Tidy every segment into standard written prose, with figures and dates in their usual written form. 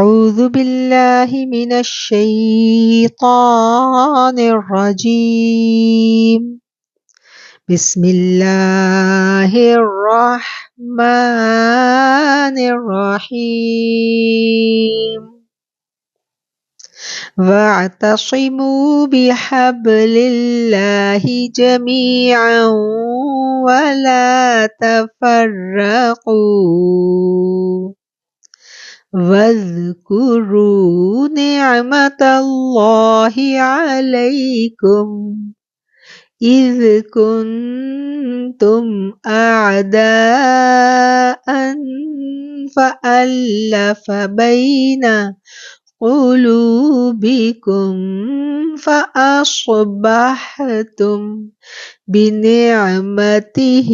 أعوذ بالله من الشيطان الرجيم بسم الله الرحمن الرحيم واعتصموا بحبل الله جميعا ولا تفرقوا واذكروا نعمة الله عليكم إذ كنتم أعداء فألف بين قلوبكم فأصبحتم بنعمته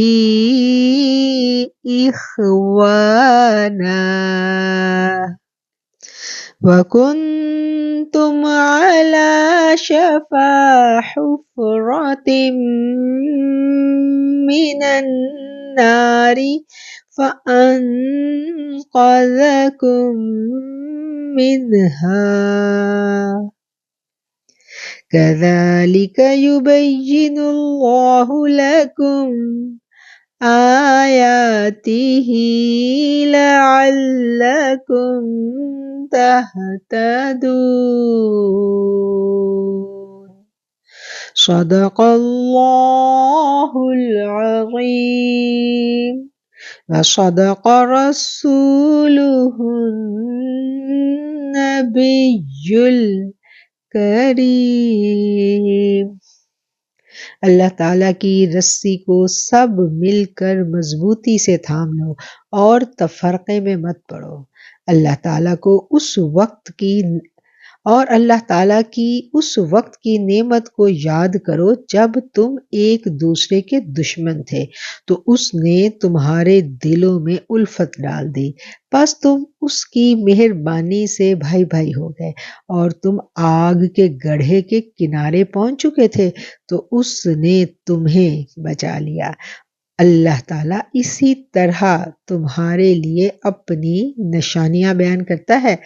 إخوانا وكنتم على شفا حفرة من النار فأنقذكم منها كذلك يبين الله لكم آياته لعلكم تهتدون صدق الله العظيم وصدق رسوله النبي الكريم۔ اللہ تعالیٰ کی رسی کو سب مل کر مضبوطی سے تھام لو اور تفرقے میں مت پڑو۔ اللہ تعالیٰ کی اس وقت کی نعمت کو یاد کرو جب تم ایک دوسرے کے دشمن تھے تو اس نے تمہارے دلوں میں الفت ڈال دی، پس تم اس کی مہربانی سے بھائی بھائی ہو گئے، اور تم آگ کے گڑھے کے کنارے پہنچ چکے تھے تو اس نے تمہیں بچا لیا۔ اللہ تعالیٰ اسی طرح تمہارے لیے اپنی نشانیاں بیان کرتا ہے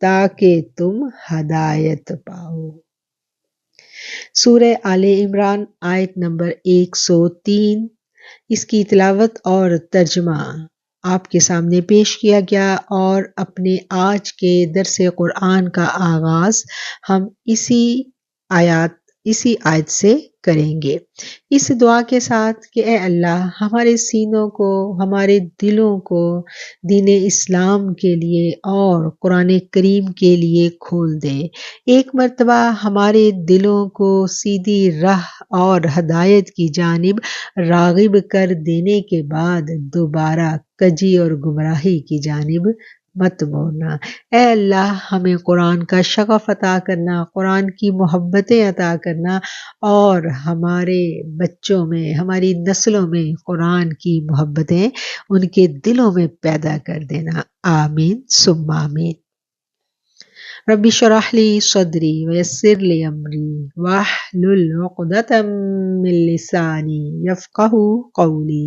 تاکہ تم ہدایت پاؤ۔ سورہ آل عمران آیت نمبر 103۔ اس کی تلاوت اور ترجمہ آپ کے سامنے پیش کیا گیا، اور اپنے آج کے درس قرآن کا آغاز ہم اسی آیت سے کریں گے، اس دعا کے ساتھ کہ اے اللہ ہمارے سینوں کو، ہمارے دلوں کو دین اسلام کے لیے اور قرآن کریم کے لیے کھول دے۔ ایک مرتبہ ہمارے دلوں کو سیدھی راہ اور ہدایت کی جانب راغب کر دینے کے بعد دوبارہ کجی اور گمراہی کی جانب مت موڑنا۔ اے اللہ ہمیں قرآن کا شغف عطا کرنا، قرآن کی محبتیں عطا کرنا، اور ہمارے بچوں میں، ہماری نسلوں میں قرآن کی محبتیں ان کے دلوں میں پیدا کر دینا۔ آمین ثم آمین۔ رب اشرح لی صدری ویسر لی امری واحلل عقدۃ من لسانی یفقہوا قولی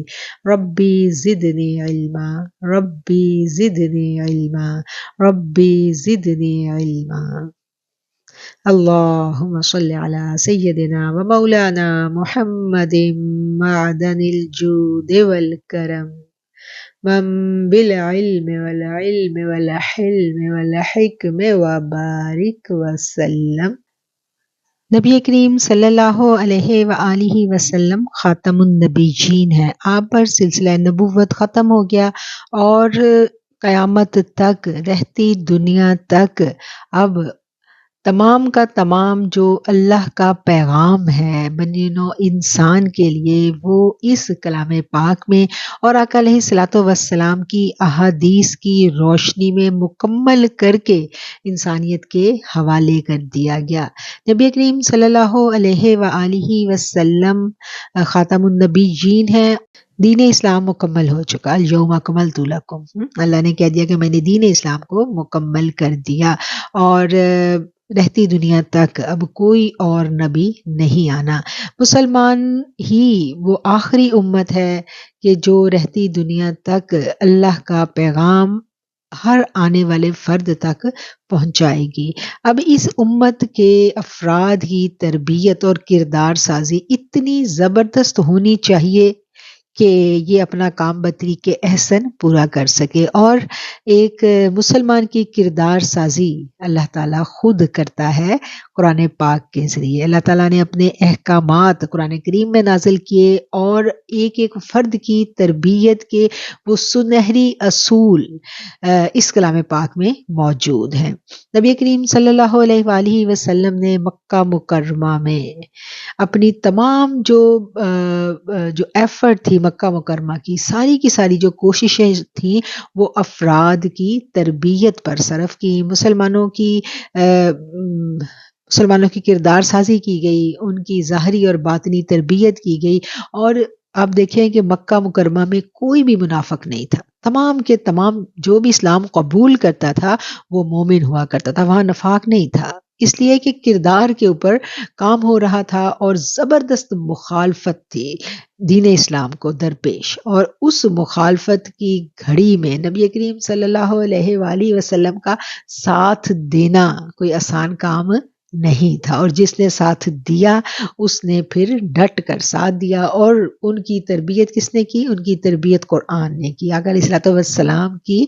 ربی زدنی علما ربی زدنی علما ربی زدنی علما۔ اللہم صل علی سیدنا و مولانا محمد معدن الجود والکرم منبع العلم والعلم والحلم والحکم وبارک وسلم۔ نبی کریم صلی اللہ علیہ وآلہ وسلم خاتم النبیین ہیں، آپ پر سلسلہ نبوت ختم ہو گیا، اور قیامت تک، رہتی دنیا تک اب تمام کا تمام جو اللہ کا پیغام ہے بنی نوع انسان کے لیے، وہ اس کلام پاک میں اور آقا علیہ الصلوۃ والسلام کی احادیث کی روشنی میں مکمل کر کے انسانیت کے حوالے کر دیا گیا۔ نبی کریم صلی اللہ علیہ وآلہ وسلم خاتم النبیین ہیں، دین اسلام مکمل ہو چکا۔ الیوم اکملت لکم، اللہ نے کہہ دیا کہ میں نے دین اسلام کو مکمل کر دیا، اور رہتی دنیا تک اب کوئی اور نبی نہیں آنا۔ مسلمان ہی وہ آخری امت ہے کہ جو رہتی دنیا تک اللہ کا پیغام ہر آنے والے فرد تک پہنچائے گی۔ اب اس امت کے افراد کی تربیت اور کردار سازی اتنی زبردست ہونی چاہیے کہ یہ اپنا کام بطریق احسن پورا کر سکے، اور ایک مسلمان کی کردار سازی اللہ تعالیٰ خود کرتا ہے قرآن پاک کے ذریعے۔ اللہ تعالیٰ نے اپنے احکامات قرآن کریم میں نازل کیے، اور ایک ایک فرد کی تربیت کے وہ سنہری اصول اس کلام پاک میں موجود ہیں۔ نبی کریم صلی اللہ علیہ وآلہ وسلم نے مکہ مکرمہ میں اپنی تمام جو ایفرٹ تھی مکہ مکرمہ کی ساری جو کوششیں تھیں وہ افراد کی تربیت پر صرف کی، مسلمانوں کی کردار سازی کی گئی، ان کی ظاہری اور باطنی تربیت کی گئی۔ اور آپ دیکھیں کہ مکہ مکرمہ میں کوئی بھی منافق نہیں تھا، تمام کے تمام جو بھی اسلام قبول کرتا تھا وہ مومن ہوا کرتا تھا، وہاں نفاق نہیں تھا، اس لیے کہ کردار کے اوپر کام ہو رہا تھا اور زبردست مخالفت تھی دین اسلام کو درپیش۔ اور اس مخالفت کی گھڑی میں نبی کریم صلی اللہ علیہ وآلہ وسلم کا ساتھ دینا کوئی آسان کام نہیں تھا، اور جس نے ساتھ دیا اس نے پھر ڈٹ کر ساتھ دیا۔ اور ان کی تربیت کس نے کی؟ ان کی تربیت قرآن نے کی، آقا علیہ الصلوۃ والسلام کی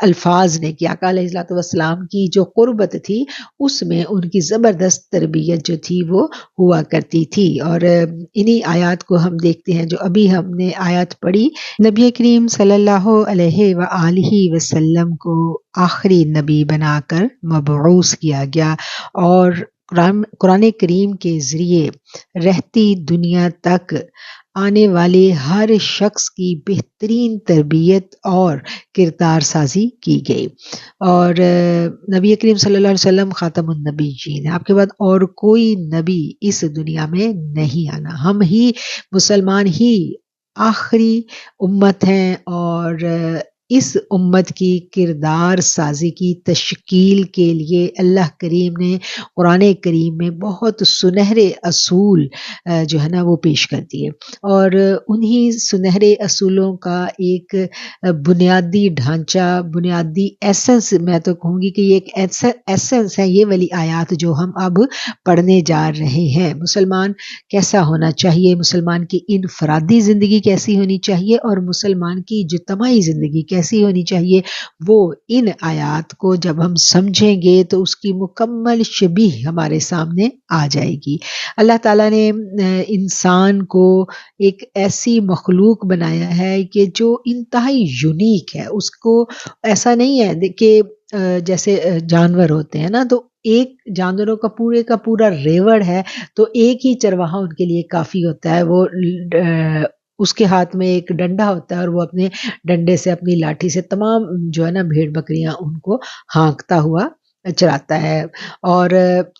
الفاظ نے کی، آقا علیہ الصلوۃ والسلام کی جو قربت تھی اس میں ان کی زبردست تربیت جو تھی وہ ہوا کرتی تھی۔ اور انہی آیات کو ہم دیکھتے ہیں جو ابھی ہم نے آیات پڑھی، نبی کریم صلی اللہ علیہ وآلہ وسلم کو آخری نبی بنا کر مبعوث کیا گیا، اور قرآن کریم کے ذریعے رہتی دنیا تک آنے والے ہر شخص کی بہترین تربیت اور کردار سازی کی گئی۔ اور نبی کریم صلی اللہ علیہ وسلم خاتم النبیین، آپ کے بعد اور کوئی نبی اس دنیا میں نہیں آنا، ہم ہی مسلمان ہی آخری امت ہیں، اور اس امت کی کردار سازی کی تشکیل کے لیے اللہ کریم نے قرآن کریم میں بہت سنہرے اصول جو ہے نا وہ پیش کر دیے، اور انہی سنہرے اصولوں کا ایک بنیادی ڈھانچہ، بنیادی ایسنس، میں تو کہوں گی کہ یہ ایک ایسنس ہے یہ والی آیات جو ہم اب پڑھنے جا رہے ہیں۔ مسلمان کیسا ہونا چاہیے، مسلمان کی انفرادی زندگی کیسی ہونی چاہیے، اور مسلمان کی اجتماعی زندگی کیسی ہونی چاہیے، وہ ان آیات کو جب ہم سمجھیں گے تو اس کی مکمل شبیہ ہمارے سامنے آ جائے گی۔ اللہ تعالیٰ نے انسان کو ایک ایسی مخلوق بنایا ہے کہ جو انتہائی یونیک ہے، اس کو ایسا نہیں ہے کہ جیسے جانور ہوتے ہیں نا، تو ایک جانوروں کا پورا ریوڑ ہے تو ایک ہی چرواہا ان کے لیے کافی ہوتا ہے، وہ اس کے ہاتھ میں ایک ڈنڈا ہوتا ہے اور وہ اپنے ڈنڈے سے اپنی لاٹھی سے تمام جو ہے نا بھیڑ بکریاں ان کو ہانکتا ہوا چلاتا ہے۔ اور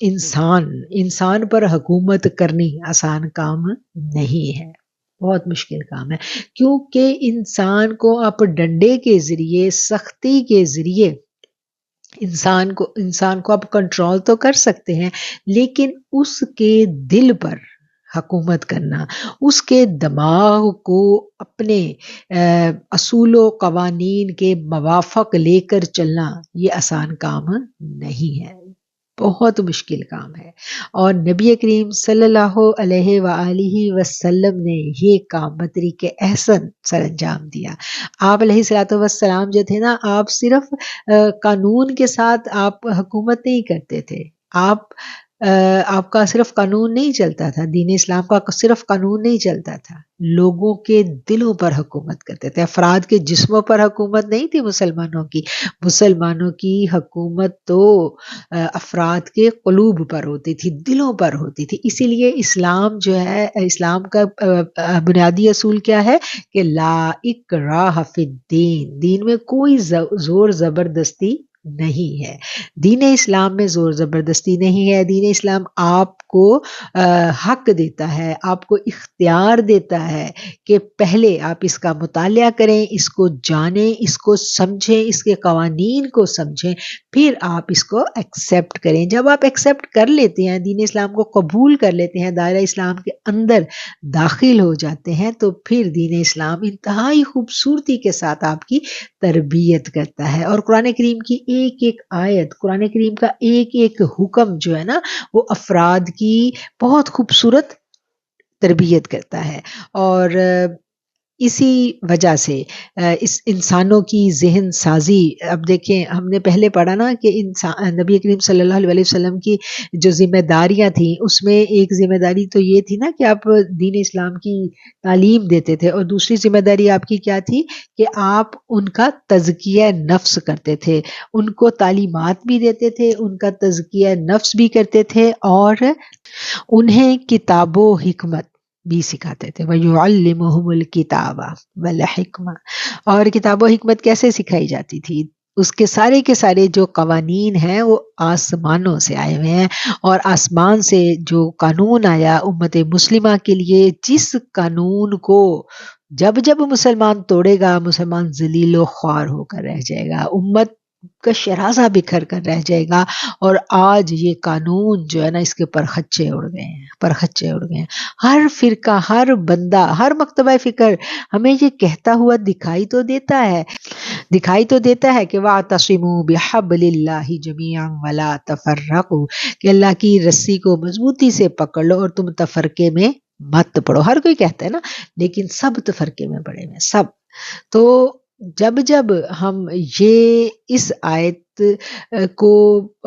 انسان پر حکومت کرنی آسان کام نہیں ہے، بہت مشکل کام ہے، کیونکہ انسان کو آپ ڈنڈے کے ذریعے، سختی کے ذریعے انسان کو آپ کنٹرول تو کر سکتے ہیں، لیکن اس کے دل پر حکومت کرنا، اس کے دماغ کو اپنے اصول و قوانین کے موافق لے کر چلنا، یہ آسان کام نہیں ہے، بہت مشکل کام ہے۔ اور نبی کریم صلی اللہ علیہ وآلہ وسلم نے یہ کام بطریق احسن سر انجام دیا۔ آپ علیہ الصلوۃ والسلام جو تھے نا، آپ صرف قانون کے ساتھ آپ حکومت نہیں کرتے تھے، آپ کا صرف قانون نہیں چلتا تھا، دین اسلام کا صرف قانون نہیں چلتا تھا، لوگوں کے دلوں پر حکومت کرتے تھے، افراد کے جسموں پر حکومت نہیں تھی مسلمانوں کی حکومت تو افراد کے قلوب پر ہوتی تھی، دلوں پر ہوتی تھی۔ اسی لیے اسلام جو ہے، اسلام کا بنیادی اصول کیا ہے کہ لا اکراہ فی الدین، دین میں کوئی زور زبردستی نہیں ہے۔ دین اسلام میں زور زبردستی نہیں ہے، دین اسلام آپ کو حق دیتا ہے، آپ کو اختیار دیتا ہے کہ پہلے آپ اس کا مطالعہ کریں، اس کو جانیں، اس کو سمجھیں، اس کے قوانین کو سمجھیں، پھر آپ اس کو ایکسیپٹ کریں۔ جب آپ ایکسیپٹ کر لیتے ہیں، دین اسلام کو قبول کر لیتے ہیں، دائرہ اسلام کے اندر داخل ہو جاتے ہیں، تو پھر دین اسلام انتہائی خوبصورتی کے ساتھ آپ کی تربیت کرتا ہے۔ اور قرآن کریم کی ایک ایک آیت، قرآن کریم کا ایک ایک حکم جو ہے نا، وہ افراد کی بہت خوبصورت تربیت کرتا ہے۔ اور اسی وجہ سے اس انسانوں کی ذہن سازی، اب دیکھیں ہم نے پہلے پڑھا نا کہ نبی کریم صلی اللہ علیہ وسلم کی جو ذمہ داریاں تھیں، اس میں ایک ذمہ داری تو یہ تھی نا کہ آپ دین اسلام کی تعلیم دیتے تھے، اور دوسری ذمہ داری آپ کی کیا تھی کہ آپ ان کا تزکیہ نفس کرتے تھے، ان کو تعلیمات بھی دیتے تھے، ان کا تزکیہ نفس بھی کرتے تھے، اور انہیں کتاب و حکمت بھی سکھاتے تھے۔ وَيُعَلِّمُهُمُ الْكِتَابَ وَالْحِکْمَةَ۔ اور کتاب و حکمت کیسے سکھائی جاتی تھی؟ اس کے سارے جو قوانین ہیں وہ آسمانوں سے آئے ہوئے ہیں، اور آسمان سے جو قانون آیا امت مسلمہ کے لیے، جس قانون کو جب جب مسلمان توڑے گا، مسلمان ذلیل و خوار ہو کر رہ جائے گا، امت کا شرازہ بکھر کر رہ جائے گا۔ اور آج یہ قانون جو ہے نا، اس کے پرخچے اڑ گئے ہیں، پرخچے اڑ گئے ہیں۔ ہر فرقہ، ہر بندہ، ہر مکتبہ فکر ہمیں یہ کہتا ہوا دکھائی تو دیتا ہے، کہ وَاعْتَصِمُوا بِحَبْلِ اللَّهِ جَمِيعًا وَلَا تَفَرَّقُوا، کہ اللہ کی رسی کو مضبوطی سے پکڑ لو اور تم تفرقے میں مت پڑو۔ ہر کوئی کہتا ہے نا، لیکن سب تفرقے میں پڑے ہوئے ہیں، سب۔ تو جب جب ہم یہ اس آیت کو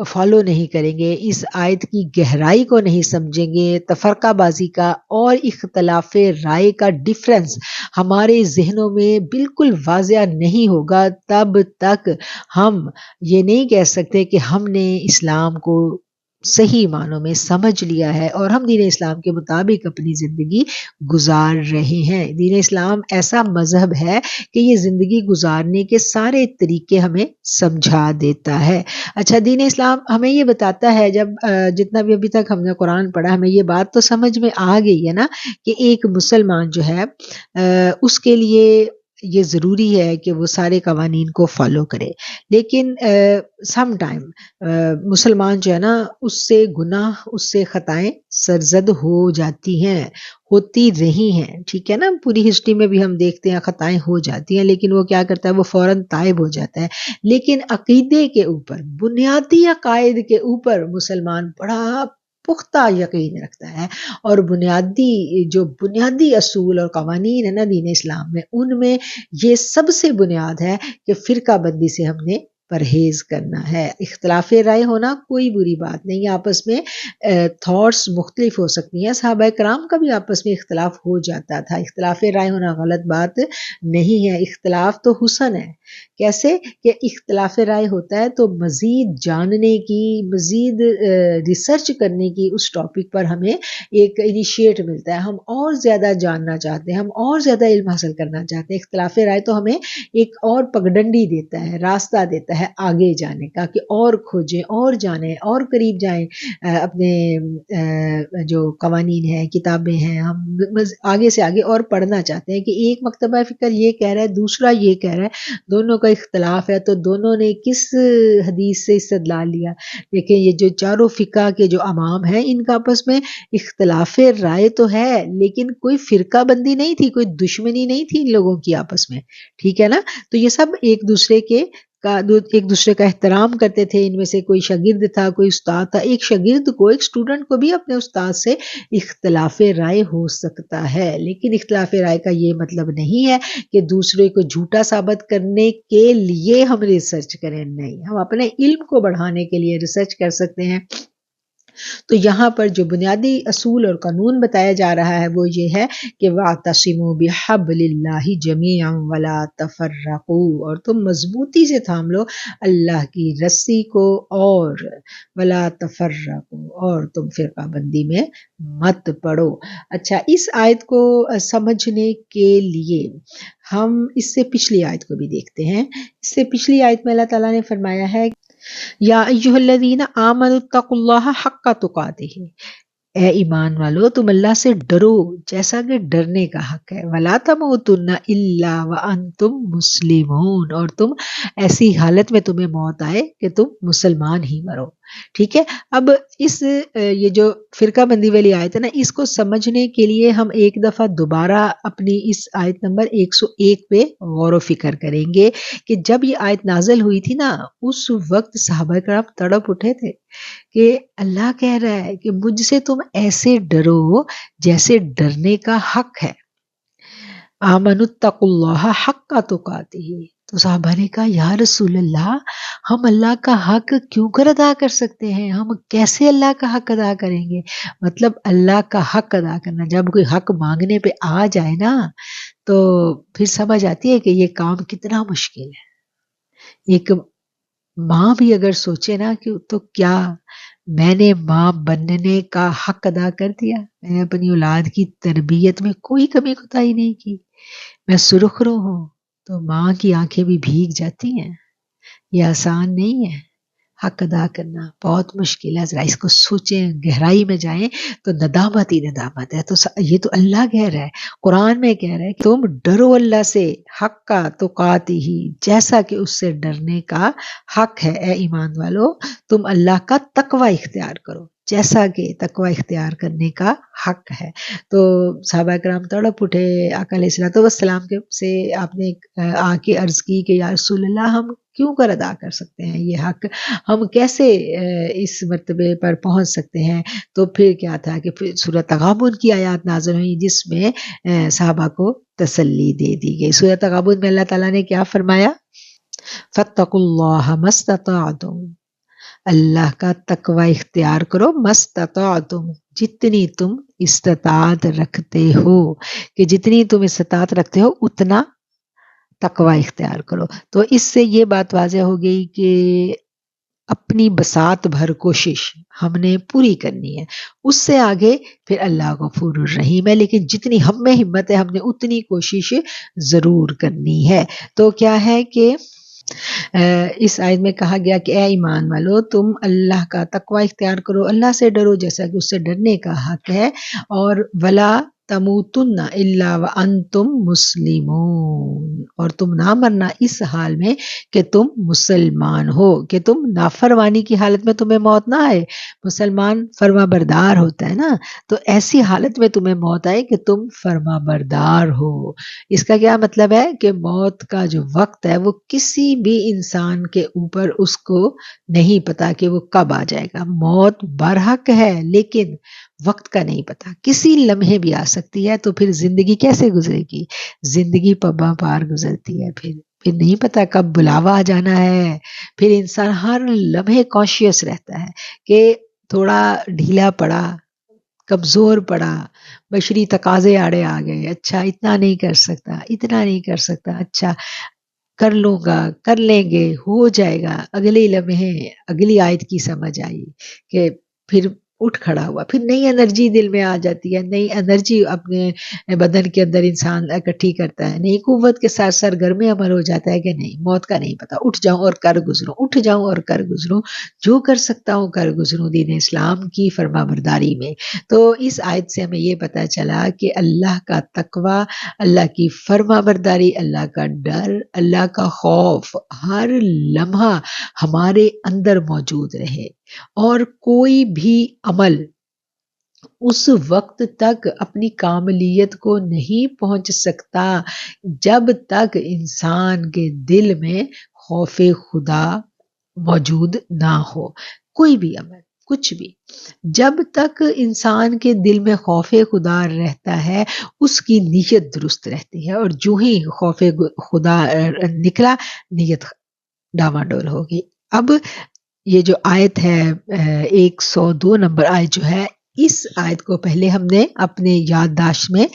فالو نہیں کریں گے، اس آیت کی گہرائی کو نہیں سمجھیں گے، تفرقہ بازی کا اور اختلاف رائے کا ڈفرنس ہمارے ذہنوں میں بالکل واضح نہیں ہوگا، تب تک ہم یہ نہیں کہہ سکتے کہ ہم نے اسلام کو صحیح معنوں میں سمجھ لیا ہے اور ہم دین اسلام کے مطابق اپنی زندگی گزار رہے ہیں۔ دین اسلام ایسا مذہب ہے کہ یہ زندگی گزارنے کے سارے طریقے ہمیں سمجھا دیتا ہے۔ اچھا، دین اسلام ہمیں یہ بتاتا ہے، جب جتنا بھی ابھی تک ہم نے قرآن پڑھا، ہمیں یہ بات تو سمجھ میں آ گئی ہے نا کہ ایک مسلمان جو ہے اس کے لیے یہ ضروری ہے کہ وہ سارے قوانین کو فالو کرے، لیکن سم ٹائم مسلمان جو ہے نا، اس سے گناہ، اس سے خطائیں سرزد ہو جاتی ہیں، ہوتی رہی ہیں، ٹھیک ہے نا۔ پوری ہسٹری میں بھی ہم دیکھتے ہیں خطائیں ہو جاتی ہیں، لیکن وہ کیا کرتا ہے، وہ فوراً تائب ہو جاتا ہے۔ لیکن عقیدے کے اوپر، بنیادی عقائد کے اوپر مسلمان بڑا پختہ یقین رکھتا ہے، اور جو بنیادی اصول اور قوانین ہیں نا دین اسلام میں، ان میں یہ سب سے بنیاد ہے کہ فرقہ بندی سے ہم نے پرہیز کرنا ہے۔ اختلاف رائے ہونا کوئی بری بات نہیں ہے، آپس میں تھاٹس مختلف ہو سکتی ہیں، صحابہ کرام کا بھی آپس میں اختلاف ہو جاتا تھا، اختلاف رائے ہونا غلط بات نہیں ہے، اختلاف تو حسن ہے۔ کیسے کہ اختلاف رائے ہوتا ہے تو مزید جاننے کی، مزید ریسرچ کرنے کی اس ٹاپک پر ہمیں ایک انیشیٹ ملتا ہے، ہم اور زیادہ جاننا چاہتے ہیں، ہم اور زیادہ علم حاصل کرنا چاہتے ہیں۔ اختلاف رائے تو ہمیں ایک اور پگڈنڈی دیتا ہے، راستہ دیتا ہے آگے جانے کا، کہ اور کھوجیں، اور جانیں، اور قریب جائیں اپنے جو قوانین ہیں، کتابیں ہیں، ہم آگے سے آگے اور پڑھنا چاہتے ہیں کہ ایک مکتبہ فکر یہ کہہ رہا ہے، دوسرا یہ کہہ رہا ہے، دونوں کا اختلاف ہے، تو دونوں نے کس حدیث سے استدلال لیا۔ دیکھیں یہ جو چاروں فقہ کے جو امام ہیں، ان کا آپس میں اختلاف رائے تو ہے، لیکن کوئی فرقہ بندی نہیں تھی، کوئی دشمنی نہیں تھی ان لوگوں کی آپس میں، ٹھیک ہے نا۔ تو یہ سب ایک دوسرے کا احترام کرتے تھے۔ ان میں سے کوئی شاگرد تھا، کوئی استاد تھا، ایک شاگرد کو، ایک اسٹوڈنٹ کو بھی اپنے استاد سے اختلاف رائے ہو سکتا ہے، لیکن اختلاف رائے کا یہ مطلب نہیں ہے کہ دوسرے کو جھوٹا ثابت کرنے کے لیے ہم ریسرچ کریں، نہیں، ہم اپنے علم کو بڑھانے کے لیے ریسرچ کر سکتے ہیں۔ تو یہاں پر جو بنیادی اصول اور قانون بتایا جا رہا ہے وہ یہ ہے کہ وَاعْتَصِمُوا بِحَبْلِ اللَّهِ جَمِيعًا وَلَا تَفَرَّقُوا، اور تم مضبوطی سے تھام لو اللہ کی رسی کو، اور وَلَا تَفَرَّقُوا، اور تم فرقہ بندی میں مت پڑو۔ اچھا، اس آیت کو سمجھنے کے لیے ہم اس سے پچھلی آیت کو بھی دیکھتے ہیں۔ اس سے پچھلی آیت میں اللہ تعالیٰ نے فرمایا ہے یا ایھا الذین آمنوا اتقوا اللہ حق تقاتہ، اے ایمان والو تم اللہ سے ڈرو جیسا کہ ڈرنے کا حق ہے، ولا تموتن الا وانتم مسلمون، اور تم ایسی حالت میں تمہیں موت آئے کہ تم مسلمان ہی مرو. ٹھیک ہے. اب اس یہ جو فرقہ بندی والی آیت ہے نا، اس کو سمجھنے کے لیے ہم ایک دفعہ دوبارہ اپنی اس آیت نمبر 101 پہ غور و فکر کریں گے کہ جب یہ آیت نازل ہوئی تھی نا، اس وقت صحابہ کرام تڑپ اٹھے تھے کہ اللہ کہہ رہا ہے کہ مجھ سے تم ایسے ڈرو جیسے ڈرنے کا حق ہے. آمنوا اتقوا اللہ حق تقاتہ. تو صحابہ نے کہا یا رسول اللہ، ہم اللہ کا حق کیوں کر ادا کر سکتے ہیں؟ ہم کیسے اللہ کا حق ادا کریں گے؟ مطلب اللہ کا حق ادا کرنا، جب کوئی حق مانگنے پہ آ جائے نا تو پھر سمجھ آتی ہے کہ یہ کام کتنا مشکل ہے. ایک ماں بھی اگر سوچے نا کہ تو کیا میں نے ماں بننے کا حق ادا کر دیا، میں نے اپنی اولاد کی تربیت میں کوئی کمی کوتاہی نہیں کی، میں سرخ رو ہوں، تو ماں کی آنکھیں بھی بھیگ جاتی ہیں. یہ آسان نہیں ہے، حق ادا کرنا بہت مشکل ہے. ذرا اس کو سوچیں، گہرائی میں جائیں تو ندامت ہی ندامت ہے. تو یہ تو اللہ کہہ رہا ہے، قرآن میں کہہ رہا ہے کہ تم ڈرو اللہ سے حق تقاتہ، جیسا کہ اس سے ڈرنے کا حق ہے. اے ایمان والو تم اللہ کا تقوی اختیار کرو جیسا کہ تقوی اختیار کرنے کا حق ہے. تو صحابہ کرام تڑپ اٹھے. آقا علیہ الصلوۃ والسلام سے آپ نے آ کے عرض کی کہ یا رسول اللہ، ہم کیوں کر ادا کر سکتے ہیں یہ حق؟ ہم کیسے اس مرتبے پر پہنچ سکتے ہیں؟ تو پھر کیا تھا کہ پھر سورۃ تغابن کی آیات نازل ہوئی جس میں صحابہ کو تسلی دے دی گئی. سورۃ تغابن میں اللہ تعالیٰ نے کیا فرمایا؟ فاتقوا اللہ ما استطعتم، اللہ کا تقوی اختیار کرو، مستطعتم، جتنی تم استطاعت رکھتے ہو، کہ جتنی تم استطاعت رکھتے ہو اتنا تقوی اختیار کرو. تو اس سے یہ بات واضح ہو گئی کہ اپنی بساط بھر کوشش ہم نے پوری کرنی ہے. اس سے آگے پھر اللہ غفور الرحیم ہے، لیکن جتنی ہم میں ہمت ہے ہم نے اتنی کوشش ضرور کرنی ہے. تو کیا ہے کہ اس آیت میں کہا گیا کہ اے ایمان والو تم اللہ کا تقوی اختیار کرو، اللہ سے ڈرو جیسا کہ اس سے ڈرنے کا حق ہے، اور ولا تموتن الا وانتم مسلمون، اور تم نہ مرنا اس حال میں کہ تم مسلمان ہو، کہ تم نافرمانی کی حالت میں تمہیں موت نہ آئے. مسلمان فرما بردار ہوتا ہے نا، تو ایسی حالت میں تمہیں موت آئے کہ تم فرما بردار ہو. اس کا کیا مطلب ہے کہ موت کا جو وقت ہے وہ کسی بھی انسان کے اوپر اس کو نہیں پتا کہ وہ کب آ جائے گا. موت برحق ہے لیکن وقت کا نہیں پتا، کسی لمحے بھی آ سکتی ہے. تو پھر زندگی کیسے گزرے گی؟ زندگی پبا پار گزرتی ہے. پھر نہیں پتا کب بلاوا آ جانا ہے. پھر انسان ہر لمحے کانشیس رہتا ہے کہ تھوڑا ڈھیلا پڑا، کمزور پڑا، بشری تقاضے آڑے آ گئے، اچھا اتنا نہیں کر سکتا، اتنا نہیں کر سکتا، اچھا کر لوں گا، کر لیں گے، ہو جائے گا. اگلے لمحے اگلی آیت کی سمجھ آئی کہ پھر اٹھ کھڑا ہوا، پھر نئی انرجی دل میں آ جاتی ہے، نئی انرجی اپنے بدن کے اندر انسان اکٹھی کرتا ہے، نئی قوت کے ساتھ سرگرم عمل ہو جاتا ہے کہ نہیں موت کا نہیں پتا، اٹھ جاؤں اور کر گزروں، اٹھ جاؤں اور کر گزروں، جو کر سکتا ہوں کر گزروں دین اسلام کی فرما برداری میں. تو اس آیت سے ہمیں یہ پتا چلا کہ اللہ کا تقوی، اللہ کی فرما برداری، اللہ کا ڈر، اللہ کا خوف ہر لمحہ ہمارے اندر موجود رہے، اور کوئی بھی عمل اس وقت تک اپنی کاملیت کو نہیں پہنچ سکتا جب تک انسان کے دل میں خوف خدا موجود نہ ہو. کوئی بھی عمل، کچھ بھی، جب تک انسان کے دل میں خوف خدا رہتا ہے اس کی نیت درست رہتی ہے، اور جو ہی خوف خدا نکلا نیت ڈاواڈول ہوگی. اب یہ جو آیت ہے 102 نمبر آیت جو ہے، اس آیت کو پہلے ہم نے اپنے یادداشت میں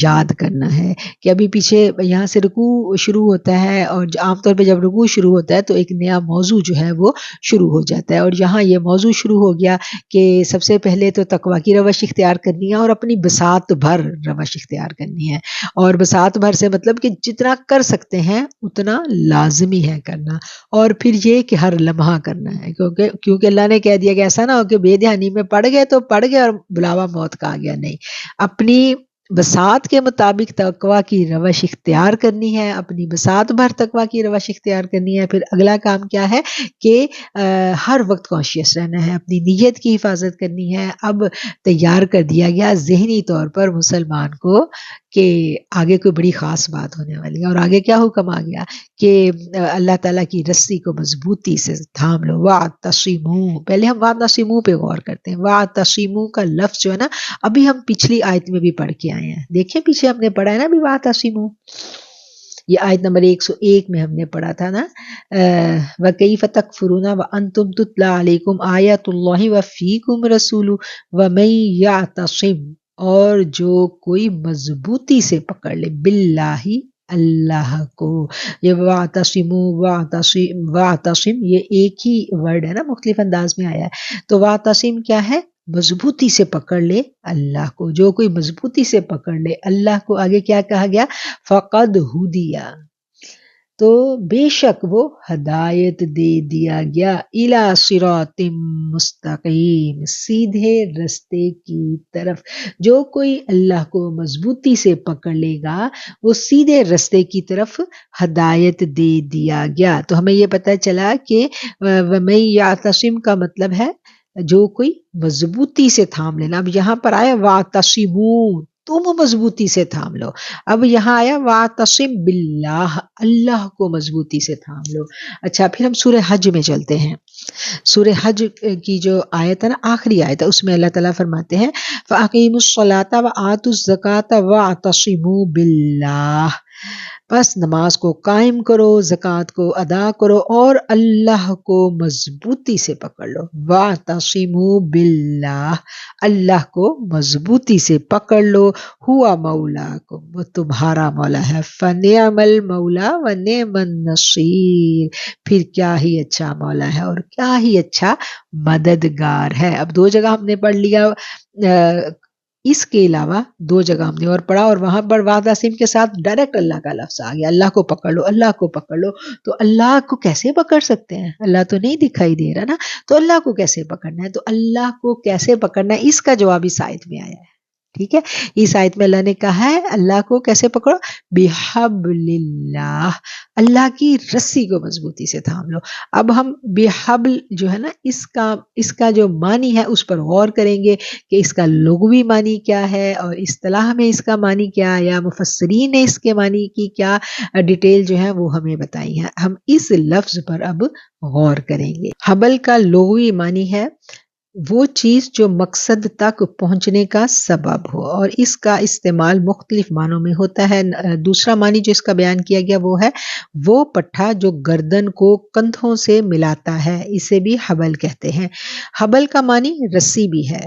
یاد کرنا ہے کہ ابھی پیچھے یہاں سے رکوع شروع ہوتا ہے، اور عام طور پہ جب رکوع شروع ہوتا ہے تو ایک نیا موضوع جو ہے وہ شروع ہو جاتا ہے، اور یہاں یہ موضوع شروع ہو گیا کہ سب سے پہلے تو تقویٰ کی روش اختیار کرنی ہے اور اپنی بساط بھر روش اختیار کرنی ہے، اور بساط بھر سے مطلب کہ جتنا کر سکتے ہیں اتنا لازمی ہے کرنا، اور پھر یہ کہ ہر لمحہ کرنا ہے، کیونکہ اللہ نے کہہ دیا کہ ایسا نہ ہو کہ بے دھیانی میں پڑ گئے تو پڑ گئے اور بلاوا موت کا آ گیا، نہیں، اپنی بساط کے مطابق تقویٰ کی روش اختیار کرنی ہے، اپنی بساط بھر تقویٰ کی روش اختیار کرنی ہے۔ پھر اگلا کام کیا ہے کہ ہر وقت کانشیس رہنا ہے، اپنی نیت کی حفاظت کرنی ہے۔ اب تیار کر دیا گیا ذہنی طور پر مسلمان کو کہ آگے کوئی بڑی خاص بات ہونے والی ہے، اور آگے کیا حکم آ گیا کہ اللہ تعالیٰ کی رسی کو مضبوطی سے تھام لو۔ وَاعْتَصِمُوا، پہلے ہم وَاعْتَصِمُوا پہ غور کرتے ہیں۔ وَاعْتَصِمُوا کا لفظ جو ہے نا، ابھی ہم پچھلی آیت میں بھی پڑھ کے آئے ہیں، دیکھیں پیچھے ہم نے پڑھا ہے نا بھی وَاعْتَصِمُوا، یہ آیت نمبر 101 میں ہم نے پڑھا تھا نا، وَكَيْفَ تَكْفُرُونَ وَأَنْتُمْ تُتْلَى عَلَيْكُمْ آيَاتُ اللَّهِ وَفِيكُمْ رَسُولُهُ وَمَن يَعْتَصِمْ، اور جو کوئی مضبوطی سے پکڑ لے باللہ، اللہ کو، یہ واعتصم یہ ایک ہی ورڈ ہے نا، مختلف انداز میں آیا ہے، تو واعتصم کیا ہے؟ مضبوطی سے پکڑ لے اللہ کو، جو کوئی مضبوطی سے پکڑ لے اللہ کو۔ آگے کیا کہا گیا؟ فقد ہدیہ، تو بے شک وہ ہدایت دے دیا گیا، الی صراط مستقیم، سیدھے رستے کی طرف۔ جو کوئی اللہ کو مضبوطی سے پکڑ لے گا وہ سیدھے رستے کی طرف ہدایت دے دیا گیا۔ تو ہمیں یہ پتہ چلا کہ وَمَن یعتصم کا مطلب ہے جو کوئی مضبوطی سے تھام لینا۔ اب یہاں پر آیا وَاعْتَصِمُوا، تم مضبوطی سے تھام لو، اب یہاں آیا وَاعْتَصِم بِاللَّہ، اللہ کو مضبوطی سے تھام لو۔ اچھا، پھر ہم سورہ حج میں چلتے ہیں۔ سورہ حج کی جو آیت ہے نا، آخری آیت ہے، اس میں اللہ تعالیٰ فرماتے ہیں فَأَقِیمُوا الصَّلَاةَ وَآتُوا الزَّکَاةَ وَاعْتَصِمُوا بِاللَّہ، بس نماز کو قائم کرو، زکوٰۃ کو ادا کرو، اور اللہ کو مضبوطی سے پکڑ لو۔ وَاعْتَصِمُوا بِاللَّہ، اللہ کو مضبوطی سے پکڑ لو، ہوا مولاکم، وہ تمہارا مولا ہے، فَنِعْمَ الْمَوْلَىٰ وَنِعْمَ النَّصِيرُ، پھر کیا ہی اچھا مولا ہے اور کیا ہی اچھا مددگار ہے۔ اب دو جگہ ہم نے پڑھ لیا، اس کے علاوہ دو جگہ ہم نے اور پڑھا، اور وہاں پر وعداسم کے ساتھ ڈائریکٹ اللہ کا لفظ آ گیا، اللہ کو پکڑ لو، اللہ کو پکڑ لو۔ تو اللہ کو کیسے پکڑ سکتے ہیں؟ اللہ تو نہیں دکھائی دے رہا نا، تو اللہ کو کیسے پکڑنا ہے؟ تو اللہ کو کیسے پکڑنا ہے، اس کا جواب اس آیت میں آیا ہے، ٹھیک ہے؟ اس آیت میں اللہ نے کہا ہے اللہ کو کیسے پکڑو؟ بحبل اللہ، اللہ کی رسی کو مضبوطی سے تھام لو۔ اب ہم بحبل جو ہے نا، اس کا جو معنی ہے اس پر غور کریں گے کہ اس کا لغوی معنی کیا ہے، اور اصطلاح میں اس کا معنی کیا، یا مفسرین نے اس کے معنی کی کیا ڈیٹیل جو ہے وہ ہمیں بتائی ہے۔ ہم اس لفظ پر اب غور کریں گے۔ حبل کا لغوی معنی ہے وہ چیز جو مقصد تک پہنچنے کا سبب ہو، اور اس کا استعمال مختلف معنوں میں ہوتا ہے۔ دوسرا معنی جو اس کا بیان کیا گیا وہ ہے وہ پٹھا جو گردن کو کندھوں سے ملاتا ہے، اسے بھی حبل کہتے ہیں۔ حبل کا معنی رسی بھی ہے،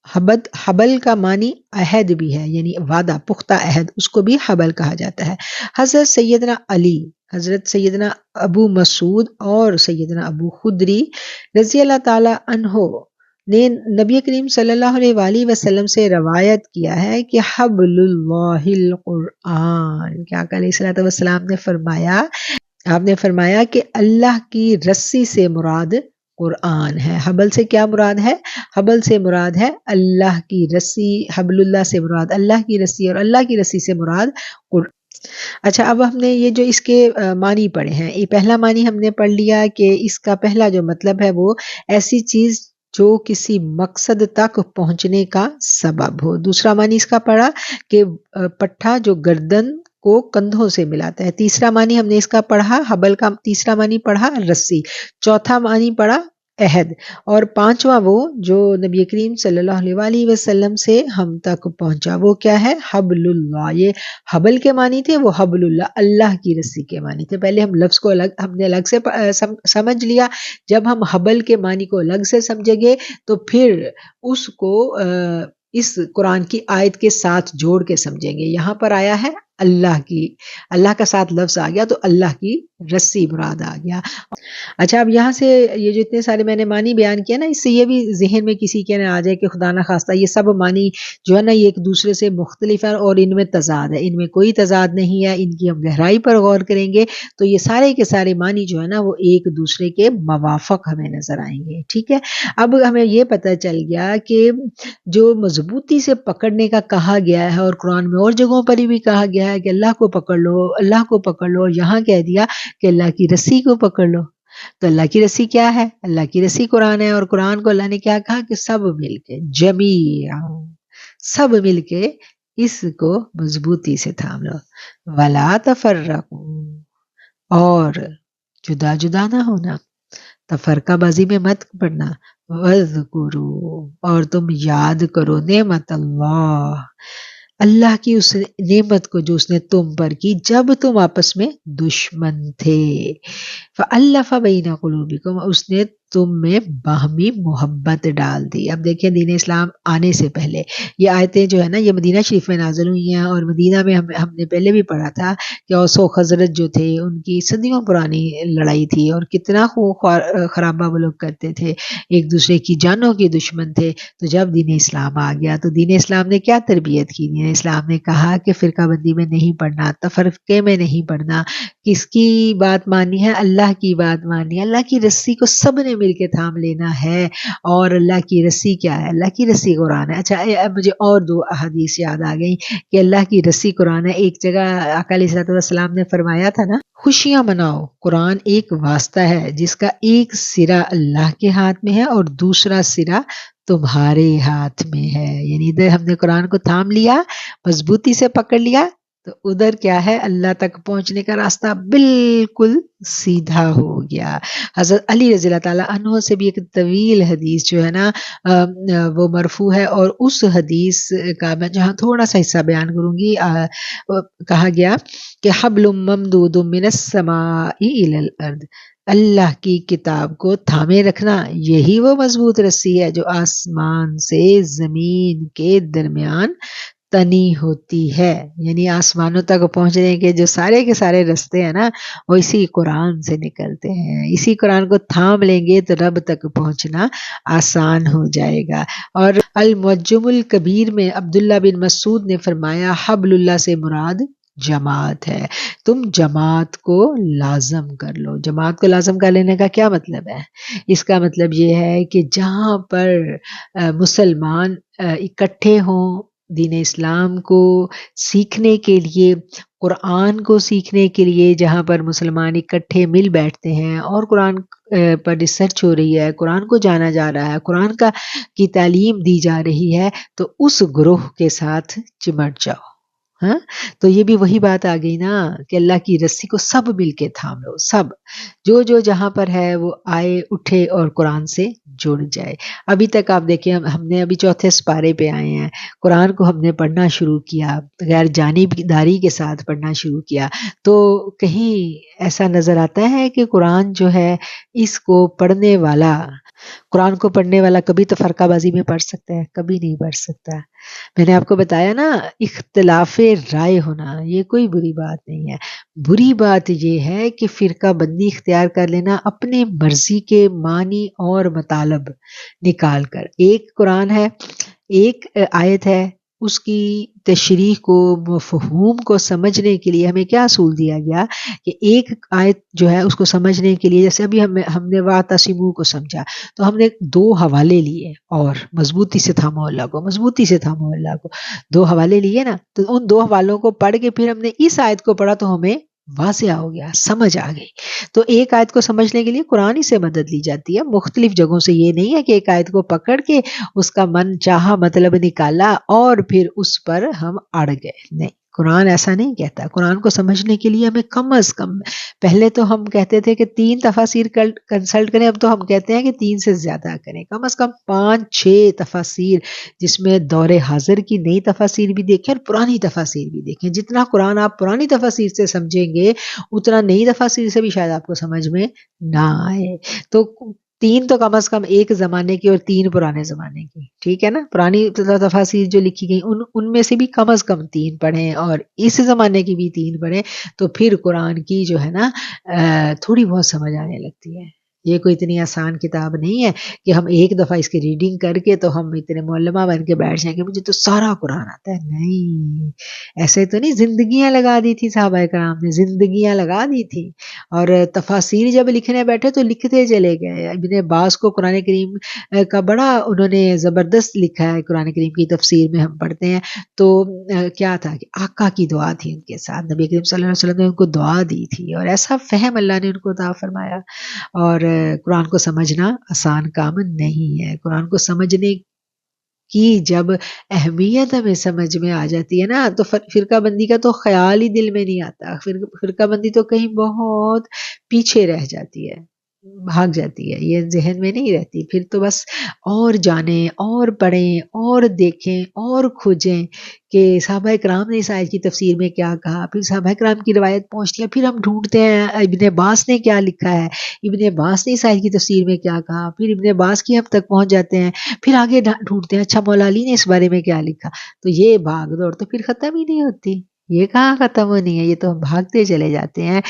حبل کا معنی عہد بھی ہے، یعنی وعدہ، پختہ عہد، اس کو بھی حبل کہا جاتا ہے۔ حضرت سیدنا علی، حضرت سیدنا ابو مسعود اور سیدنا ابو خدری رضی اللہ تعالی عنہ نے نبی کریم صلی اللہ علیہ وآلہ وسلم سے روایت کیا ہے کہ حبل اللہ القرآن، کہ آقا علیہ الصلوۃ والسلام نے فرمایا، آپ نے فرمایا کہ اللہ کی رسی سے مراد قرآن ہے۔ حبل سے کیا مراد ہے؟ حبل سے مراد ہے اللہ کی رسی، حبل اللہ سے مراد اللہ کی رسی، اور اللہ کی رسی سے مراد قرآن۔ اچھا، اب ہم نے یہ جو اس کے معنی پڑھے ہیں، یہ پہلا معنی ہم نے پڑھ لیا کہ اس کا پہلا جو مطلب ہے وہ ایسی چیز جو کسی مقصد تک پہنچنے کا سبب ہو۔ دوسرا معنی اس کا پڑھا کہ پٹھا جو گردن کو کندھوں سے ملاتا ہے۔ تیسرا معنی ہم نے اس کا پڑھا، حبل کا تیسرا معنی پڑھا رسی۔ چوتھا معنی پڑھا عہد، اور پانچواں وہ جو نبی کریم صلی اللہ علیہ وآلہ وسلم سے ہم تک پہنچا، وہ کیا ہے؟ حبل اللہ۔ یہ حبل کے معنی تھے، وہ حبل اللہ، اللہ کی رسی کے معنی تھے۔ پہلے ہم لفظ کو ہم نے الگ سے سمجھ لیا، جب ہم حبل کے معنی کو الگ سے سمجھیں گے تو پھر اس کو اس قرآن کی آیت کے ساتھ جوڑ کے سمجھیں گے۔ یہاں پر آیا ہے اللہ کی، اللہ کا ساتھ لفظ آ گیا تو اللہ کی رسی مراد آ گیا۔ اچھا، اب یہاں سے یہ جو اتنے سارے میں نے معنی بیان کیا نا، اس سے یہ بھی ذہن میں کسی کے نہ آ جائے کہ خدا نہ خواستہ یہ سب معنی جو ہے نا یہ ایک دوسرے سے مختلف ہیں اور ان میں تضاد ہے۔ ان میں کوئی تضاد نہیں ہے، ان کی ہم گہرائی پر غور کریں گے تو یہ سارے کے سارے معنی جو ہے نا وہ ایک دوسرے کے موافق ہمیں نظر آئیں گے، ٹھیک ہے۔ اب ہمیں یہ پتہ چل گیا کہ جو مضبوطی سے پکڑنے کا کہا گیا ہے، اور قرآن میں اور جگہوں پر بھی کہا گیا ہے کہ اللہ کو پکڑ لو، اللہ کو پکڑ لو، اور یہاں کہہ دیا کہ اللہ کی رسی کو پکڑ لو۔ تو اللہ کی رسی کیا ہے؟ اللہ کی رسی قرآن ہے، اور قرآن کو اللہ نے کیا کہا کہ سب مل کے، جمیع، سب مل کے اس کو مضبوطی سے تھام لو۔ وَلَا تَفَرَّقُوا، اور جدا جدا نہ ہونا، تفرقہ بازی میں مت پڑنا۔ وَاذْكُرُوا، اور تم یاد کرو نعمت اللہ کی اس نعمت کو جو اس نے تم پر کی جب تم آپس میں دشمن تھے۔ فَأَلَّفَ بَيْنَ قُلُوبِكُمْ، اس نے تم میں باہمی محبت ڈال دی۔ اب دیکھیں دین اسلام آنے سے پہلے یہ آیتیں جو ہے نا یہ مدینہ شریف میں نازل ہوئی ہیں، اور مدینہ میں ہم نے پہلے بھی پڑھا تھا کہ اوس و خزرج جو تھے ان کی صدیوں پرانی لڑائی تھی، اور کتنا خون خرابہ وہ لوگ کرتے تھے، ایک دوسرے کی جانوں کے دشمن تھے۔ تو جب دین اسلام آ گیا تو دین اسلام نے کیا تربیت کی؟ دین اسلام نے کہا کہ فرقہ بندی میں نہیں پڑھنا، تفرقے میں نہیں پڑھنا، کس کی بات ماننی ہے؟ اللہ کی بات ماننی ہے، اللہ کی رسی کو سب نے مل کے تھام لینا ہے۔ اور اللہ کی رسی کیا ہے؟ اللہ کی رسی قرآن ہے۔ اچھا، اب مجھے اور دو احادیث یاد آ گئی کہ اللہ کی رسی قرآن ہے۔ ایک جگہ آقا علیہ السلام نے فرمایا تھا نا، خوشیاں مناؤ، قرآن ایک واسطہ ہے جس کا ایک سرا اللہ کے ہاتھ میں ہے اور دوسرا سرا تمہارے ہاتھ میں ہے۔ یعنی ادھر ہم نے قرآن کو تھام لیا، مضبوطی سے پکڑ لیا، تو ادھر کیا ہے؟ اللہ تک پہنچنے کا راستہ بالکل سیدھا ہو گیا۔ حضرت علی رضی اللہ تعالیٰ عنہ سے بھی ایک طویل حدیث جو ہے نا وہ مرفوع ہے، اور اس حدیث کا میں جہاں تھوڑا سا حصہ بیان کروں گی، کہا گیا کہ حبل ممدود من السماء الی الارض، اللہ کی کتاب کو تھامے رکھنا یہی وہ مضبوط رسی ہے جو آسمان سے زمین کے درمیان تنی ہوتی ہے۔ یعنی آسمانوں تک پہنچنے کے جو سارے کے سارے رستے ہیں نا وہ اسی قرآن سے نکلتے ہیں۔ اسی قرآن کو تھام لیں گے تو رب تک پہنچنا آسان ہو جائے گا۔ اور المعجم الکبیر میں عبداللہ بن مسعود نے فرمایا حبل اللہ سے مراد جماعت ہے، تم جماعت کو لازم کر لو۔ جماعت کو لازم کر لینے کا کیا مطلب ہے؟ اس کا مطلب یہ ہے کہ جہاں پر مسلمان اکٹھے ہوں دین اسلام کو سیکھنے کے لیے، قرآن کو سیکھنے کے لیے، جہاں پر مسلمان اکٹھے مل بیٹھتے ہیں اور قرآن پر ریسرچ ہو رہی ہے، قرآن کو جانا جا رہا ہے، قرآن کی تعلیم دی جا رہی ہے، تو اس گروہ کے ساتھ چمٹ جاؤ۔ ہاں، تو یہ بھی وہی بات آ گئی نا کہ اللہ کی رسی کو سب مل کے تھام لو، سب جو جہاں پر ہے وہ آئے اٹھے اور قرآن سے جڑ جائے۔ ابھی تک آپ دیکھیں ہم نے ابھی چوتھے سپارے پہ آئے ہیں، قرآن کو ہم نے پڑھنا شروع کیا، غیر جانبداری کے ساتھ پڑھنا شروع کیا، تو کہیں ایسا نظر آتا ہے کہ قرآن جو ہے اس کو پڑھنے والا، قرآن کو پڑھنے والا کبھی تو فرقہ بازی میں پڑھ سکتا ہے؟ کبھی نہیں پڑھ سکتا۔ میں نے آپ کو بتایا نا، اختلاف رائے ہونا یہ کوئی بری بات نہیں ہے، بری بات یہ ہے کہ فرقہ بندی اختیار کر لینا اپنے مرضی کے معنی اور مطالب نکال کر۔ ایک قرآن ہے، ایک آیت ہے، اس کی تشریح کو، مفہوم کو سمجھنے کے لیے ہمیں کیا اصول دیا گیا کہ ایک آیت جو ہے اس کو سمجھنے کے لیے، جیسے ابھی ہم نے وَاعْتَصِمُوا کو سمجھا تو ہم نے دو حوالے لیے اور مضبوطی سے تھامو اللہ کو، مضبوطی سے تھامو اللہ کو، دو حوالے لیے نا، تو ان دو حوالوں کو پڑھ کے پھر ہم نے اس آیت کو پڑھا تو ہمیں واضح ہو گیا، سمجھ آ گئی۔ تو ایک آیت کو سمجھنے کے لیے قرآن ہی سے مدد لی جاتی ہے، مختلف جگہوں سے۔ یہ نہیں ہے کہ ایک آیت کو پکڑ کے اس کا من چاہا مطلب نکالا اور پھر اس پر ہم اڑ گئے، نہیں، قرآن ایسا نہیں کہتا. قرآن کو سمجھنے کے لیے ہمیں کم از کم، پہلے تو ہم کہتے تھے کہ 3 تفاسیر کنسلٹ کریں، اب تو ہم کہتے ہیں کہ 3 سے زیادہ کریں، کم از کم 5-6 تفاسیر، جس میں دور حاضر کی نئی تفاسیر بھی دیکھیں اور پرانی تفاسیر بھی دیکھیں. جتنا قرآن آپ پرانی تفاسیر سے سمجھیں گے اتنا نئی تفاسیر سے بھی شاید آپ کو سمجھ میں نہ آئے. تو 3 تو کم از کم ایک زمانے کی اور 3 پرانے زمانے کی، ٹھیک ہے نا. پرانی تفاسیر جو لکھی گئی ان میں سے بھی کم از کم 3 پڑھیں اور اس زمانے کی بھی 3 پڑھیں، تو پھر قرآن کی جو ہے نا تھوڑی بہت سمجھ آنے لگتی ہے. یہ کوئی اتنی آسان کتاب نہیں ہے کہ ہم ایک دفعہ اس کی ریڈنگ کر کے تو ہم اتنے معلمہ بن کے بیٹھ جائیں کہ مجھے تو سارا قرآن آتا ہے. نہیں، ایسے تو نہیں. زندگیاں لگا دی تھی صحابہ کرام نے، زندگیاں لگا دی تھی. اور تفاسیر جب لکھنے بیٹھے تو لکھتے چلے گئے. ابن عباس کو قرآن کریم کا بڑا انہوں نے زبردست لکھا ہے. قرآن کریم کی تفسیر میں ہم پڑھتے ہیں تو کیا تھا کہ آقا کی دعا تھی ان کے ساتھ، نبی کریم صلی اللہ علیہ وسلم نے ان کو دعا دی تھی اور ایسا فہم اللہ نے ان کو عطا فرمایا. اور قرآن کو سمجھنا آسان کام نہیں ہے. قرآن کو سمجھنے کی جب اہمیت ہمیں سمجھ میں آ جاتی ہے نا تو فرقہ بندی کا تو خیال ہی دل میں نہیں آتا. فرقہ بندی تو کہیں بہت پیچھے رہ جاتی ہے، بھاگ جاتی ہے، یہ ذہن میں نہیں رہتی. پھر تو بس اور جانیں اور پڑھیں اور دیکھیں اور کھوجیں کہ صحابہ کرام نے اس آیت کی تفسیر میں کیا کہا. پھر صحابہ کرام کی روایت پہنچتی ہے، پھر ہم ڈھونڈتے ہیں ابن عباس نے کیا لکھا ہے، ابن عباس نے اس آیت کی تفسیر میں کیا کہا. پھر ابن عباس کی ہم تک پہنچ جاتے ہیں، پھر آگے ڈھونڈتے ہیں اچھا مولا علی نے اس بارے میں کیا لکھا. تو یہ بھاگ دوڑ تو پھر ختم ہی نہیں ہوتی. یہ کہاں ختم ہونی ہے، یہ تو ہم بھاگتے چلے جاتے ہیں.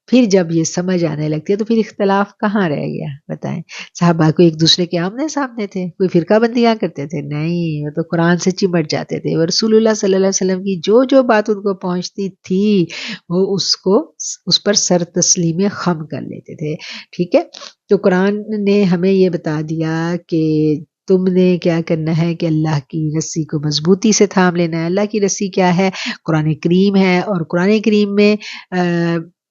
پھر جب یہ سمجھ آنے لگتی ہے تو پھر اختلاف کہاں رہ گیا بتائیں. صحابہ کو ایک دوسرے کے آمنے سامنے تھے، کوئی فرقہ بندیاں کرتے تھے نہیں، وہ تو قرآن سے چمٹ جاتے تھے. اور رسول اللہ صلی اللہ علیہ وسلم کی جو بات ان کو پہنچتی تھی وہ اس پر سر تسلیم خم کر لیتے تھے. ٹھیک ہے. تو قرآن نے ہمیں یہ بتا دیا کہ تم نے کیا کرنا ہے کہ اللہ کی رسی کو مضبوطی سے تھام لینا ہے. اللہ کی رسی کیا ہے؟ قرآن کریم ہے. اور قرآن کریم میں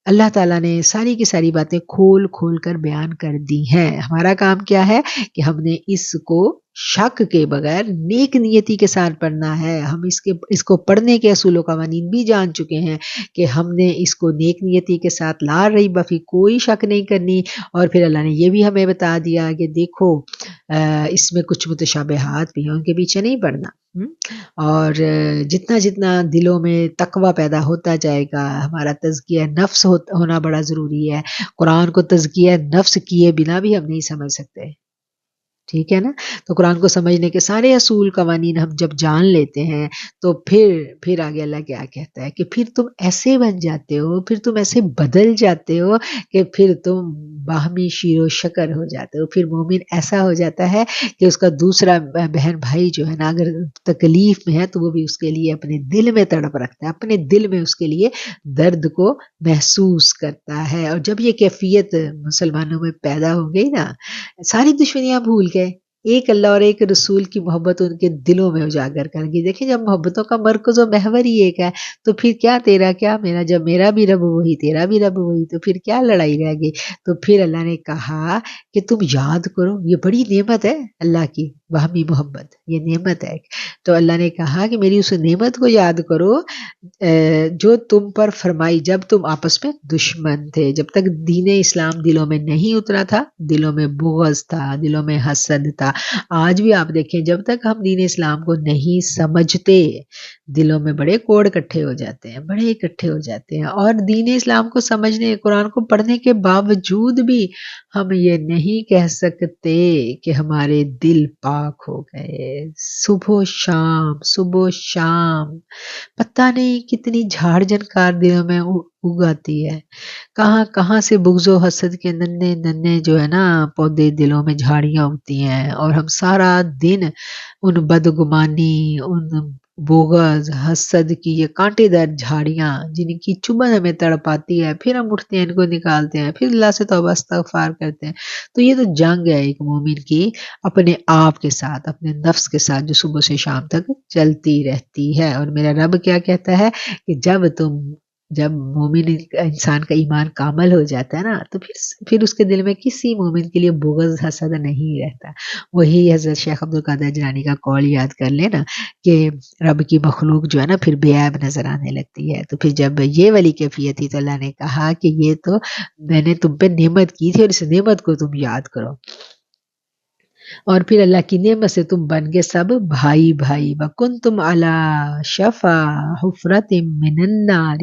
اللہ تعالیٰ نے ساری کی ساری باتیں کھول کھول کر بیان کر دی ہیں. ہمارا کام کیا ہے کہ ہم نے اس کو شک کے بغیر نیک نیتی کے ساتھ پڑھنا ہے. ہم اس کو پڑھنے کے اصول و قوانین بھی جان چکے ہیں کہ ہم نے اس کو نیک نیتی کے ساتھ لا ریب فیہ کوئی شک نہیں کرنی. اور پھر اللہ نے یہ بھی ہمیں بتا دیا کہ دیکھو اس میں کچھ متشابہات بھی ہیں، ان کے پیچھے نہیں پڑنا. اور جتنا جتنا دلوں میں تقوی پیدا ہوتا جائے گا، ہمارا تزکیہ نفس ہونا بڑا ضروری ہے. قرآن کو تزکیہ نفس کیے بنا بھی ہم نہیں سمجھ سکتے. ٹھیک ہے نا. تو قرآن کو سمجھنے کے سارے اصول قوانین ہم جب جان لیتے ہیں تو پھر آگے اللہ کیا کہتا ہے کہ پھر تم ایسے بن جاتے ہو، پھر تم ایسے بدل جاتے ہو کہ پھر تم باہمی شیر و شکر ہو جاتے ہو. پھر مومن ایسا ہو جاتا ہے کہ اس کا دوسرا بہن بھائی جو ہے نا اگر تکلیف میں ہے تو وہ بھی اس کے لیے اپنے دل میں تڑپ رکھتا ہے، اپنے دل میں اس کے لیے درد کو محسوس کرتا ہے. اور جب یہ کیفیت مسلمانوں میں پیدا ہو گئی نا، ساری دشمنیاں بھول گئے، ایک اللہ اور ایک رسول کی محبت ان کے دلوں میں اجاگر کر گئی. دیکھیں جب محبتوں کا مرکز و محور ہی ایک ہے تو پھر کیا تیرا کیا میرا، جب میرا بھی رب وہی تیرا بھی رب وہی تو پھر کیا لڑائی رہ گئی. تو پھر اللہ نے کہا کہ تم یاد کرو، یہ بڑی نعمت ہے اللہ کی باہمی محبت، یہ نعمت ہے. تو اللہ نے کہا کہ میری اس نعمت کو یاد کرو جو تم پر فرمائی جب تم آپس میں دشمن تھے. جب تک دین اسلام دلوں میں نہیں اترا تھا، دلوں میں بغض تھا، دلوں میں حسد تھا. آج بھی آپ دیکھیں جب تک ہم دین اسلام کو نہیں سمجھتے دلوں میں بڑے کوڑ اکٹھے ہو جاتے ہیں، بڑے اکٹھے ہو جاتے ہیں. اور دین اسلام کو سمجھنے، قرآن کو پڑھنے کے باوجود بھی ہم یہ نہیں کہہ سکتے کہ ہمارے دل پاک ہو گئے. صبح و شام پتہ نہیں کتنی جھاڑ جھنکار دلوں میں اگاتی ہے. کہاں کہاں سے بغض و حسد کے ننھے ننھے جو ہے نا پودے دلوں میں جھاڑیاں ہوتی ہیں، اور ہم سارا دن ان بدگمانی، ان بغض حسد کی یہ کانٹے دار جھاڑیاں جن کی چبھن ہمیں تڑپاتی ہے، پھر ہم اٹھتے ہیں ان کو نکالتے ہیں، پھر اللہ سے توبہ استغفار کرتے ہیں. تو یہ تو جنگ ہے ایک مومن کی اپنے آپ کے ساتھ، اپنے نفس کے ساتھ، جو صبح سے شام تک چلتی رہتی ہے. اور میرا رب کیا کہتا ہے کہ جب تم جب مومن انسان کا ایمان کامل ہو جاتا ہے نا تو پھر اس کے دل میں کسی مومن کے لیے بغض حسد نہیں رہتا. وہی حضرت شیخ عبد القادر جیلانی کا قول یاد کر لینا کہ رب کی مخلوق جو ہے نا پھر بے عیب نظر آنے لگتی ہے. تو پھر جب یہ والی کیفیت تھی تو اللہ نے کہا کہ یہ تو میں نے تم پہ نعمت کی تھی اور اس نعمت کو تم یاد کرو. اور پھر اللہ کی نعمت سے تم بن گئے سب بھائی بھائی. وَكُنْتُمْ عَلَى شَفَا حُفْرَةٍ مِّنَ النَّارِ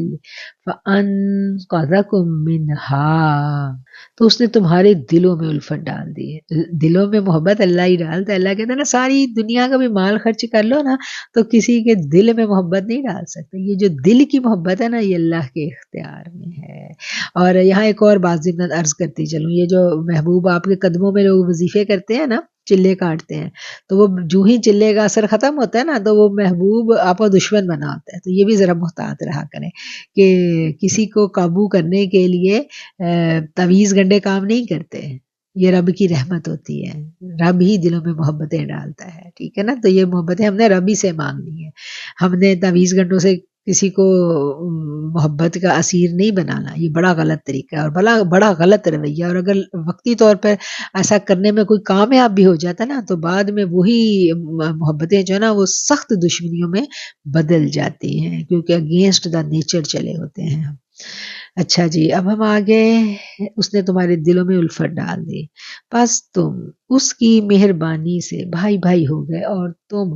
فَأَنْقَذَكُم مِّنْهَا. تو اس نے تمہارے دلوں میں الفت ڈال دی ہے. دلوں میں محبت اللہ ہی ڈالتا ہے. اللہ کہتا ہے نا ساری دنیا کا بھی مال خرچ کر لو نا تو کسی کے دل میں محبت نہیں ڈال سکتے. یہ جو دل کی محبت ہے نا یہ اللہ کے اختیار میں ہے. اور یہاں ایک اور بات ضمن عرض کرتی چلوں، یہ جو محبوب آپ کے قدموں میں لوگ وظیفے کرتے ہیں نا، چلے کاٹتے ہیں، تو وہ جو ہی چلے کا اثر ختم ہوتا ہے نا تو وہ محبوب آپ کا دشمن بنا ہوتا ہے. تو یہ بھی ذرا محتاط رہا کریں کہ کسی کو قابو کرنے کے لیے تعویذ گنڈے کام نہیں کرتے. یہ رب کی رحمت ہوتی ہے، رب ہی دلوں میں محبتیں ڈالتا ہے. ٹھیک ہے نا، تو یہ محبتیں ہم نے رب ہی سے مانگنی ہے. ہم نے تعویذ گنڈوں سے کسی کو محبت کا اسیر نہیں بنانا. یہ بڑا غلط طریقہ ہے اور بڑا غلط رویہ. اور اگر وقتی طور پر ایسا کرنے میں کوئی کامیاب بھی ہو جاتا نا تو بعد میں وہی محبتیں جو ہے نا وہ سخت دشمنیوں میں بدل جاتی ہیں کیونکہ اگینسٹ دا نیچر چلے ہوتے ہیں ہم. اچھا جی، اب ہم آگے. اس نے تمہارے دلوں میں الفت ڈال دی، بس تم اس کی مہربانی سے بھائی بھائی ہو گئے اور تم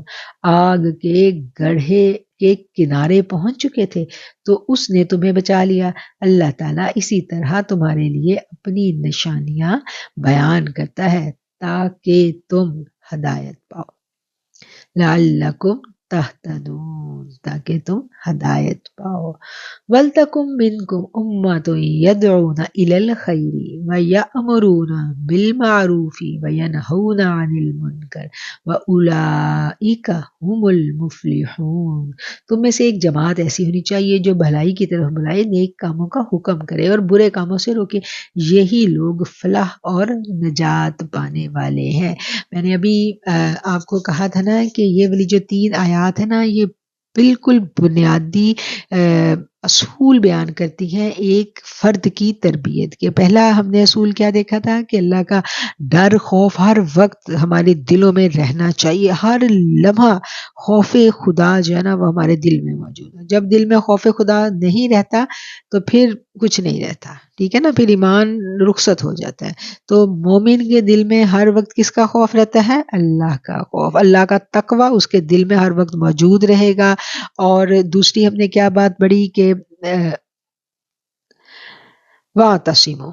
آگ کے گڑھے کے کنارے پہنچ چکے تھے تو اس نے تمہیں بچا لیا. اللہ تعالیٰ اسی طرح تمہارے لیے اپنی نشانیاں بیان کرتا ہے تاکہ تم ہدایت پاؤ. لعلکم تہتدون، تاکہ تم ہدایت پاؤ. وَلْتَكُن مِّنْكُمْ أُمَّةٌ يَدْعُونَ إِلَى الْخَيْرِ وَيَأْمُرُونَ بِالْمَعْرُوفِ وَيَنْهَوْنَ عَنِ الْمُنكَرِ وَأُولَٰئِكَ هُمُ الْمُفْلِحُونَ. تم میں سے ایک جماعت ایسی ہونی چاہیے جو بھلائی کی طرف بلائے، نیک کاموں کا حکم کرے اور برے کاموں سے روکے. یہی لوگ فلاح اور نجات پانے والے ہیں. میں نے ابھی آپ کو کہا تھا نا کہ یہ والی جو 3 آیات ہے نا یہ بالکل بنیادی اصول بیان کرتی ہیں ایک فرد کی تربیت کے. پہلا ہم نے اصول کیا دیکھا تھا کہ اللہ کا ڈر خوف ہر وقت ہمارے دلوں میں رہنا چاہیے. ہر لمحہ خوف خدا جو ہے نا وہ ہمارے دل میں موجود ہے. جب دل میں خوف خدا نہیں رہتا تو پھر کچھ نہیں رہتا. ٹھیک ہے نا، پھر ایمان رخصت ہو جاتا ہے. تو مومن کے دل میں ہر وقت کس کا خوف رہتا ہے؟ اللہ کا خوف. اللہ کا تقوی اس کے دل میں ہر وقت موجود رہے گا. اور دوسری ہم نے کیا بات بڑھی کہ وَاعْتَصِمُوا،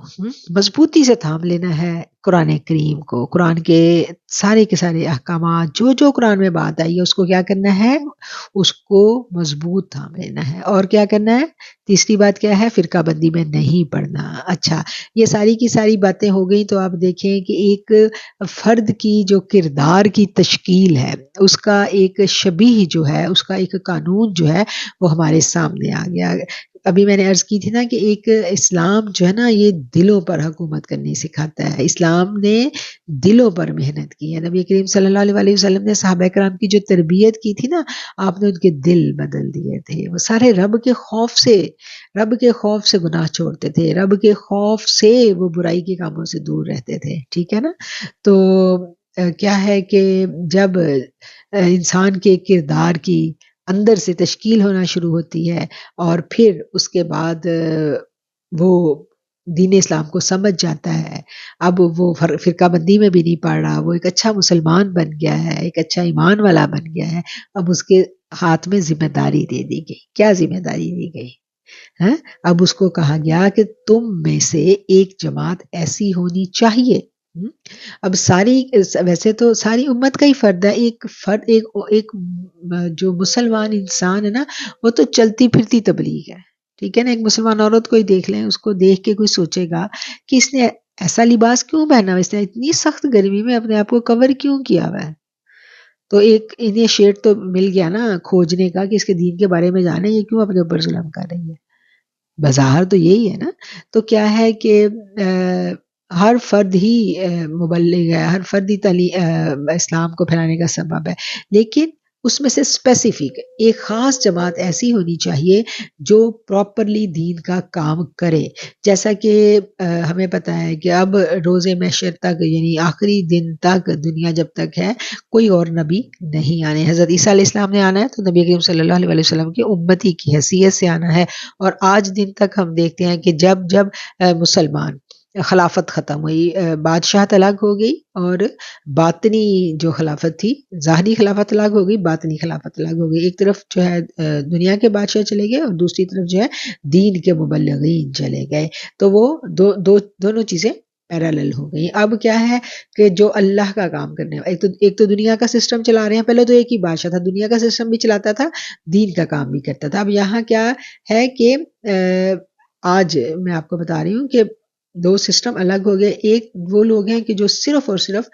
مضبوطی سے تھام لینا ہے قرآن کریم کو. قرآن کے سارے احکامات جو جو قرآن میں بات آئی ہے اس کو کیا کرنا ہے؟ اس کو مضبوط تھام لینا ہے. اور کیا کرنا ہے؟ تیسری بات کیا ہے؟ فرقہ بندی میں نہیں پڑنا. اچھا، یہ ساری کی ساری باتیں ہو گئی. تو آپ دیکھیں کہ ایک فرد کی جو کردار کی تشکیل ہے اس کا ایک شبیہ جو ہے اس کا ایک قانون جو ہے وہ ہمارے سامنے آ گیا. ابھی میں نے عرض کی تھی نا کہ ایک اسلام جو ہے نا یہ دلوں پر حکومت کرنی سکھاتا ہے. اسلام نے دلوں پر محنت کی ہے. نبی کریم صلی اللہ علیہ وسلم نے صحابہ کرام کی جو تربیت کی تھی نا، آپ نے ان کے دل بدل دیے تھے. وہ سارے رب کے خوف سے گناہ چھوڑتے تھے، رب کے خوف سے وہ برائی کے کاموں سے دور رہتے تھے. ٹھیک ہے نا. تو کیا ہے کہ جب انسان کے کردار کی اندر سے تشکیل ہونا شروع ہوتی ہے اور پھر اس کے بعد وہ دین اسلام کو سمجھ جاتا ہے، اب وہ فرقہ بندی میں بھی نہیں پڑ رہا، وہ ایک اچھا مسلمان بن گیا ہے، ایک اچھا ایمان والا بن گیا ہے. اب اس کے ہاتھ میں ذمہ داری دے دی گئی. کیا ذمہ داری دی گئی؟ اب اس کو کہا گیا کہ تم میں سے ایک جماعت ایسی ہونی چاہیے. اب ویسے تو ساری امت کا ہی فرد ہے. ایک جو مسلمان انسان ہے نا وہ تو چلتی پھرتی تبلیغ ہے. ٹھیک ہے نا. ایک مسلمان عورت کو ہی دیکھ لیں، اس کو دیکھ کے کوئی سوچے گا کہ اس نے ایسا لباس کیوں پہنا، اس نے اتنی سخت گرمی میں اپنے آپ کو کور کیوں کیا ہوا ہے. تو ایک انہیں شیڈ تو مل گیا نا کھوجنے کا کہ اس کے دین کے بارے میں جانے یہ کیوں اپنے اوپر ظلم کر رہی ہے. بظاہر تو یہی ہے نا. تو کیا ہے کہ ہر فرد ہی مبلغ ہے، ہر فرد ہی اسلام کو پھیلانے کا سبب ہے، لیکن اس میں سے اسپیسیفک ایک خاص جماعت ایسی ہونی چاہیے جو پراپرلی دین کا کام کرے. جیسا کہ ہمیں پتہ ہے کہ اب روز محشر تک یعنی آخری دن تک دنیا جب تک ہے کوئی اور نبی نہیں آنے. حضرت عیسیٰ علیہ السلام نے آنا ہے تو نبی کریم صلی اللہ علیہ وسلم کی امتی کی حیثیت سے آنا ہے. اور آج دن تک ہم دیکھتے ہیں کہ جب جب مسلمان خلافت ختم ہوئی، بادشاہت الگ ہو گئی اور باطنی جو خلافت تھی، ظاہری خلافت الگ ہو گئی، باطنی خلافت الگ ہو گئی. ایک طرف جو ہے دنیا کے بادشاہ چلے گئے اور دوسری طرف جو ہے دین کے مبلغین چلے گئے. تو وہ دونوں چیزیں پیرالل ہو گئی. اب کیا ہے کہ جو اللہ کا کام کرنے ایک تو دنیا کا سسٹم چلا رہے ہیں. پہلے تو ایک ہی بادشاہ تھا، دنیا کا سسٹم بھی چلاتا تھا، دین کا کام بھی کرتا تھا. اب یہاں کیا ہے کہ آج میں آپ کو بتا رہی ہوں کہ دو سسٹم الگ ہو گئے. ایک وہ لوگ ہیں کہ جو صرف اور صرف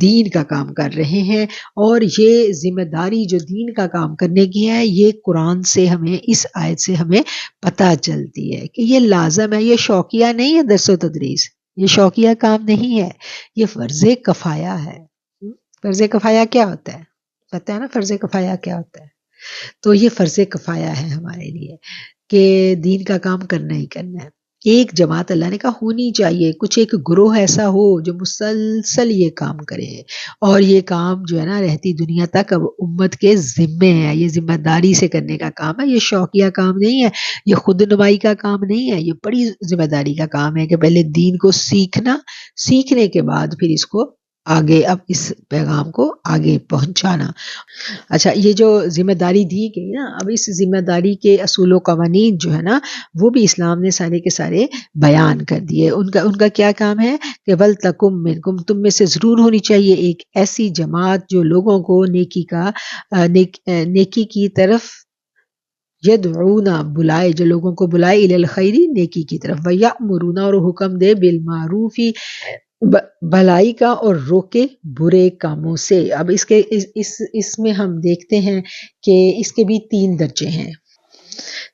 دین کا کام کر رہے ہیں، اور یہ ذمہ داری جو دین کا کام کرنے کی ہے یہ قرآن سے ہمیں، اس آیت سے ہمیں پتہ چلتی ہے کہ یہ لازم ہے. یہ شوقیہ نہیں ہے درس و تدریس، یہ شوقیہ کام نہیں ہے، یہ فرض کفایہ ہے. فرض کفایہ کیا ہوتا ہے پتہ ہے نا؟ فرض کفایہ کیا ہوتا ہے؟ تو یہ فرض کفایہ ہے ہمارے لیے کہ دین کا کام کرنا ہی کرنا ہے. ایک جماعت اللہ نے کہا ہونی چاہیے، کچھ ایک گروہ ایسا ہو جو مسلسل یہ کام کرے، اور یہ کام جو ہے نا رہتی دنیا تک اب امت کے ذمے ہے. یہ ذمہ داری سے کرنے کا کام ہے، یہ شوقیہ کام نہیں ہے، یہ خود نمائی کا کام نہیں ہے. یہ بڑی ذمہ داری کا کام ہے کہ پہلے دین کو سیکھنا، سیکھنے کے بعد پھر اس کو آگے، اب اس پیغام کو آگے پہنچانا. اچھا، یہ جو ذمہ داری دی گئی نا، اب اس ذمہ داری کے اصول و قوانین جو ہے نا وہ بھی اسلام نے سارے کے سارے بیان کر دیے. ان کا کیا کام ہے کہ وَلْتَكُمْ مِنْكُمْ، تم میں سے ضرور ہونی چاہیے ایک ایسی جماعت جو لوگوں کو نیکی کی طرف یدعونا، بلائے، جو لوگوں کو بلائے، الی الخیر، نیکی کی طرف، ویأمرون، اور حکم دے، بالمعروف، بھلائی کا، اور روکے برے کاموں سے. اب اس میں ہم دیکھتے ہیں کہ اس کے بھی 3 درجے ہیں.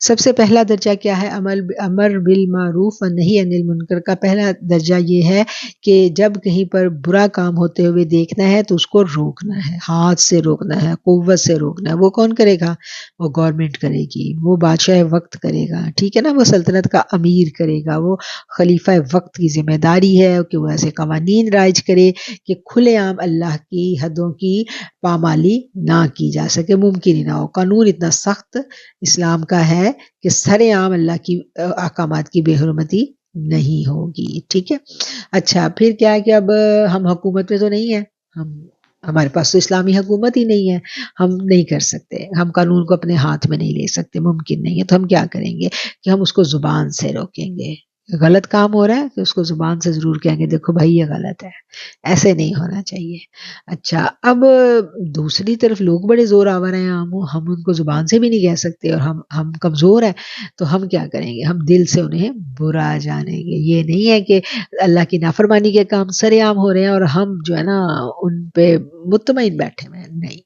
سب سے پہلا درجہ کیا ہے؟ امر بالمعروف و نہی عن المنکر کا پہلا درجہ یہ ہے کہ جب کہیں پر برا کام ہوتے ہوئے دیکھنا ہے تو اس کو روکنا ہے، ہاتھ سے روکنا ہے، قوت سے روکنا ہے. وہ کون کرے گا؟ وہ گورنمنٹ کرے گی، وہ بادشاہ وقت کرے گا، ٹھیک ہے نا، وہ سلطنت کا امیر کرے گا، وہ خلیفہ وقت کی ذمہ داری ہے کہ وہ ایسے قوانین رائج کرے کہ کھلے عام اللہ کی حدوں کی پامالی نہ کی جا سکے، ممکن ہی نہ ہو. قانون اتنا سخت اسلام کا ہے کہ سر عام اللہ کی احکامات کی بے حرمتی نہیں ہوگی. ٹھیک ہے. اچھا، پھر کیا ہے کہ اب ہم حکومت میں تو نہیں ہیں، ہمارے پاس تو اسلامی حکومت ہی نہیں ہے، ہم نہیں کر سکتے، ہم قانون کو اپنے ہاتھ میں نہیں لے سکتے، ممکن نہیں ہے. تو ہم کیا کریں گے کہ ہم اس کو زبان سے روکیں گے. غلط کام ہو رہا ہے کہ اس کو زبان سے ضرور کہیں گے دیکھو بھائی یہ غلط ہے، ایسے نہیں ہونا چاہیے. اچھا، اب دوسری طرف لوگ بڑے زور آور ہیں، ہم ان کو زبان سے بھی نہیں کہہ سکتے، اور ہم کمزور ہیں، تو ہم کیا کریں گے؟ ہم دل سے انہیں برا جانیں گے. یہ نہیں ہے کہ اللہ کی نافرمانی کے کام سر عام ہو رہے ہیں اور ہم جو ہے نا ان پہ مطمئن بیٹھے ہوئے ہیں. نہیں،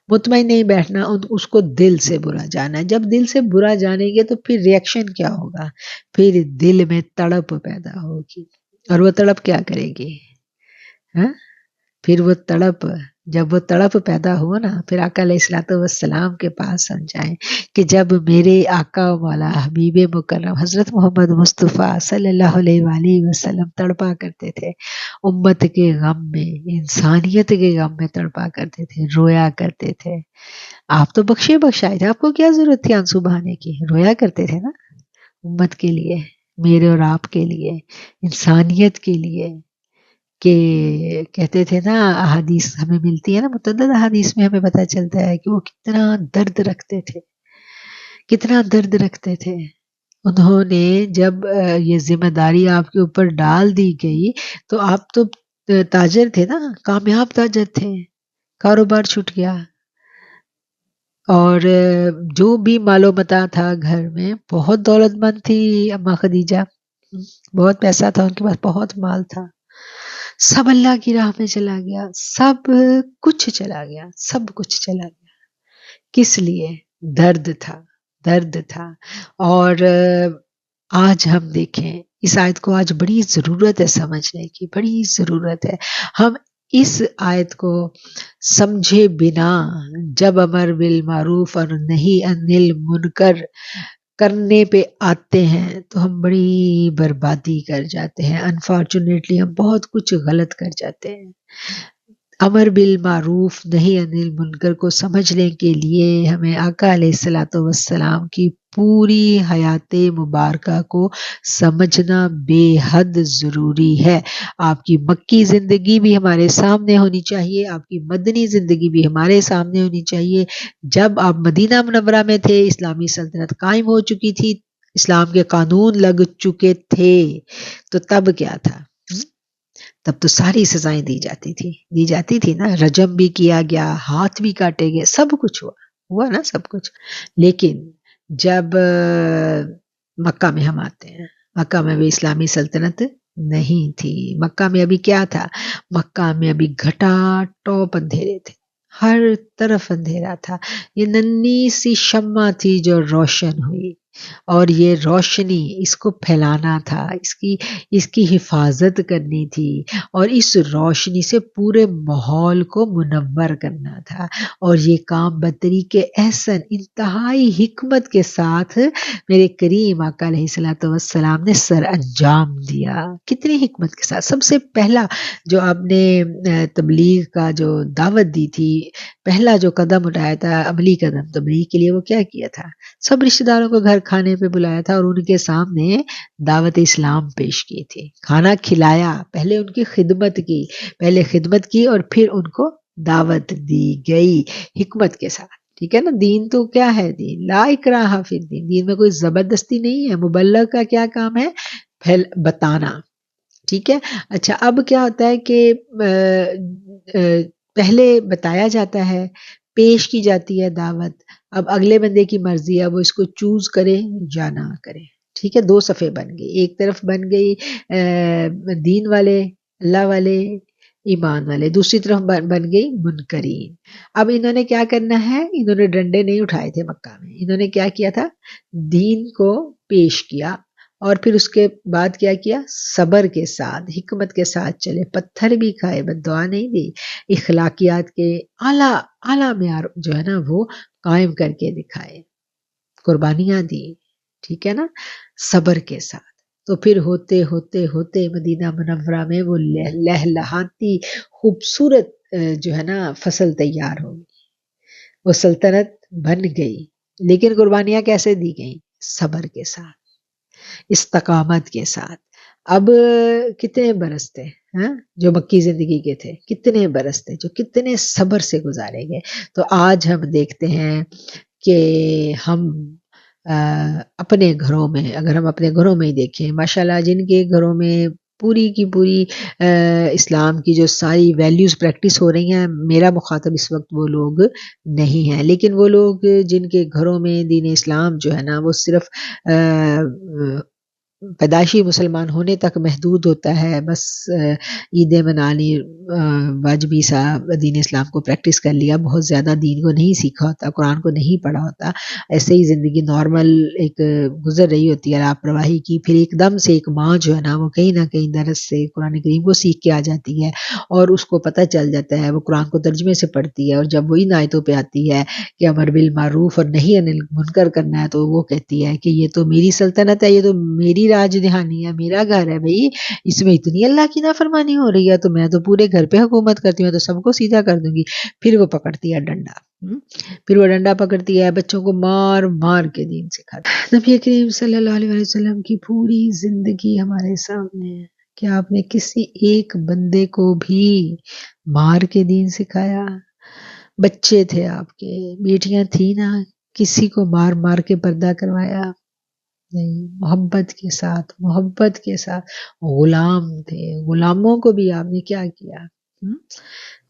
مطمئن نہیں بیٹھنا، اس کو دل سے برا جانا ہے. جب دل سے برا جانیں گے تو پھر ریئیکشن کیا ہوگا؟ پھر دل میں تڑپ پیدا ہوگی، اور وہ تڑپ کیا کرے گی؟ ہاں، پھر وہ تڑپ، جب وہ تڑپ پیدا ہوا نا، پھر آقا علیہ الصلوۃ والسلام کے پاس سمجھائیں کہ جب میرے آقا والا حبیب مکرم حضرت محمد مصطفیٰ صلی اللہ علیہ وآلہ وسلم تڑپا کرتے تھے، امت کے غم میں، انسانیت کے غم میں تڑپا کرتے تھے، رویا کرتے تھے. آپ تو بخشے بخشائے تھے، آپ کو کیا ضرورت تھی آنسو بہانے کی؟ رویا کرتے تھے نا امت کے لیے، میرے اور آپ کے لیے، انسانیت کے لیے. کہ کہتے تھے نا، احادیث ہمیں ملتی ہے نا، متعدد احادیث میں ہمیں پتہ چلتا ہے کہ وہ کتنا درد رکھتے تھے، کتنا درد رکھتے تھے. انہوں نے جب یہ ذمہ داری آپ کے اوپر ڈال دی گئی تو آپ تو تاجر تھے نا، کامیاب تاجر تھے، کاروبار چھوٹ گیا، اور جو بھی مال و متاع تھا گھر میں، بہت دولت مند تھی اما خدیجہ، بہت پیسہ تھا ان کے پاس، بہت مال تھا، سب اللہ کی راہ میں چلا گیا، سب کچھ چلا گیا، سب کچھ چلا گیا. کس لیے؟ درد تھا، درد تھا. اور آج ہم دیکھیں اس آیت کو، آج بڑی ضرورت ہے سمجھنے کی، بڑی ضرورت ہے. ہم اس آیت کو سمجھے بنا جب امر بالمعروف اور نہیں انل منکر کرنے پہ آتے ہیں تو ہم بڑی بربادی کر جاتے ہیں. انفارچونیٹلی ہم بہت کچھ غلط کر جاتے ہیں. امر بالمعروف نہیں انل منکر کو سمجھنے کے لیے ہمیں آقا علیہ الصلوۃ والسلام کی پوری حیات مبارکہ کو سمجھنا بے حد ضروری ہے. آپ کی مکی زندگی بھی ہمارے سامنے ہونی چاہیے، آپ کی مدنی زندگی بھی ہمارے سامنے ہونی چاہیے. جب آپ مدینہ منورہ میں تھے، اسلامی سلطنت قائم ہو چکی تھی، اسلام کے قانون لگ چکے تھے، تو تب کیا تھا؟ تب تو ساری سزائیں دی جاتی تھی نا. رجم بھی کیا گیا، ہاتھ بھی کاٹے گئے، سب کچھ ہوا نا سب کچھ. لیکن جب مکہ میں ہم آتے ہیں، مکہ میں بھی اسلامی سلطنت نہیں تھی. مکہ میں ابھی کیا تھا؟ مکہ میں ابھی گھٹا ٹوپ اندھیرے تھے، ہر طرف اندھیرا تھا. یہ ننھی سی شمع تھی جو روشن ہوئی، اور یہ روشنی اس کو پھیلانا تھا، اس کی حفاظت کرنی تھی، اور اس روشنی سے پورے ماحول کو منور کرنا تھا. اور یہ کام بطریق احسن انتہائی حکمت کے ساتھ میرے کریم آقا علیہ الصلوۃ والسلام نے سر انجام دیا. کتنی حکمت کے ساتھ. سب سے پہلا جو آپ نے تبلیغ کا جو دعوت دی تھی، پہلا جو قدم اٹھایا تھا، عملی قدم تبلیغ کے لیے، وہ کیا تھا؟ سب رشتہ داروں کو گھر کھانے پہ بلایا تھا اور ان کے سامنے دعوت اسلام پیش کی تھی. کھانا کھلایا، پہلے ان کی خدمت کی اور پھر ان کو دعوت دی گئی حکمت کے ساتھ. ٹھیک ہے نا. دین تو کیا ہے؟ دین لا اکراہ فی الدین، دین میں کوئی زبردستی نہیں ہے. مبلغ کا کیا کام ہے؟ بتانا. ٹھیک ہے. اچھا، اب کیا ہوتا ہے کہ پہلے بتایا جاتا ہے، پیش کی جاتی ہے دعوت. اب اگلے بندے کی مرضی ہے، وہ اس کو چوز کرے یا نہ کرے. ٹھیک ہے. دو صفحے بن گئی. ایک طرف بن گئی دین والے، اللہ والے، ایمان والے. دوسری طرف بن گئی منکرین. اب انہوں نے کیا کرنا ہے؟ انہوں نے ڈنڈے نہیں اٹھائے تھے مکہ میں. انہوں نے کیا کیا تھا؟ دین کو پیش کیا، اور پھر اس کے بعد کیا کیا؟ صبر کے ساتھ، حکمت کے ساتھ چلے. پتھر بھی کھائے، بد دعا نہیں دی. اخلاقیات کے اعلیٰ معیار جو ہے نا وہ قائم کر کے دکھائے. قربانیاں دی. ٹھیک ہے نا. صبر کے ساتھ. تو پھر ہوتے ہوتے ہوتے مدینہ منورہ میں وہ لہلہاتی خوبصورت جو ہے نا فصل تیار ہو گئی. وہ سلطنت بن گئی. لیکن قربانیاں کیسے دی گئیں؟ صبر کے ساتھ، استقامت کے ساتھ. اب کتنے برس تھے جو مکی زندگی کے تھے؟ کتنے برس تھے جو کتنے صبر سے گزارے گئے. تو آج ہم دیکھتے ہیں کہ ہم اپنے گھروں میں، اگر ہم اپنے گھروں میں ہی دیکھیں، ماشاءاللہ جن کے گھروں میں پوری کی پوری اسلام کی جو ساری ویلیوز پریکٹس ہو رہی ہیں، میرا مخاطب اس وقت وہ لوگ نہیں ہیں، لیکن وہ لوگ جن کے گھروں میں دین اسلام جو ہے نا وہ صرف پیدائشی مسلمان ہونے تک محدود ہوتا ہے. بس عیدیں منا لی، واجبی سا دین اسلام کو پریکٹس کر لیا، بہت زیادہ دین کو نہیں سیکھا ہوتا، قرآن کو نہیں پڑھا ہوتا. ایسے ہی زندگی نارمل ایک گزر رہی ہوتی ہے لاپرواہی کی. پھر ایک دم سے ایک ماں جو ہے نا وہ کہیں نہ کہیں درس سے قرآن کریم کو سیکھ کے آ جاتی ہے، اور اس کو پتہ چل جاتا ہے، وہ قرآن کو ترجمے سے پڑھتی ہے، اور جب وہ ان آیتوں پہ آتی ہے کہ امر بالمعروف اور نہیں انل منکر کرنا ہے، تو وہ کہتی ہے کہ یہ تو میری سلطنت ہے، یہ تو میری راج دہانی ہے، میرا گھر ہے بھائی، اس میں اتنی اللہ کی نافرمانی ہو رہی ہے، تو میں تو پورے گھر پہ حکومت کرتی ہوں، تو سب کو سیدھا کر دوں گی. پھر وہ پکڑتی ہے ڈنڈا، پکڑتی ہے، بچوں کو مار مار کے دین سکھاتی ہے. نبی کریم صلی اللہ علیہ وسلم کی پوری زندگی ہمارے سامنے ہے. کیا آپ نے کسی ایک بندے کو بھی مار کے دین سکھایا؟ بچے تھے آپ کے، بیٹیاں تھیں نا، کسی کو مار مار کے پردہ کروایا؟ نہیں. محبت کے ساتھ. غلام تھے، غلاموں کو بھی آپ نے کیا کیا؟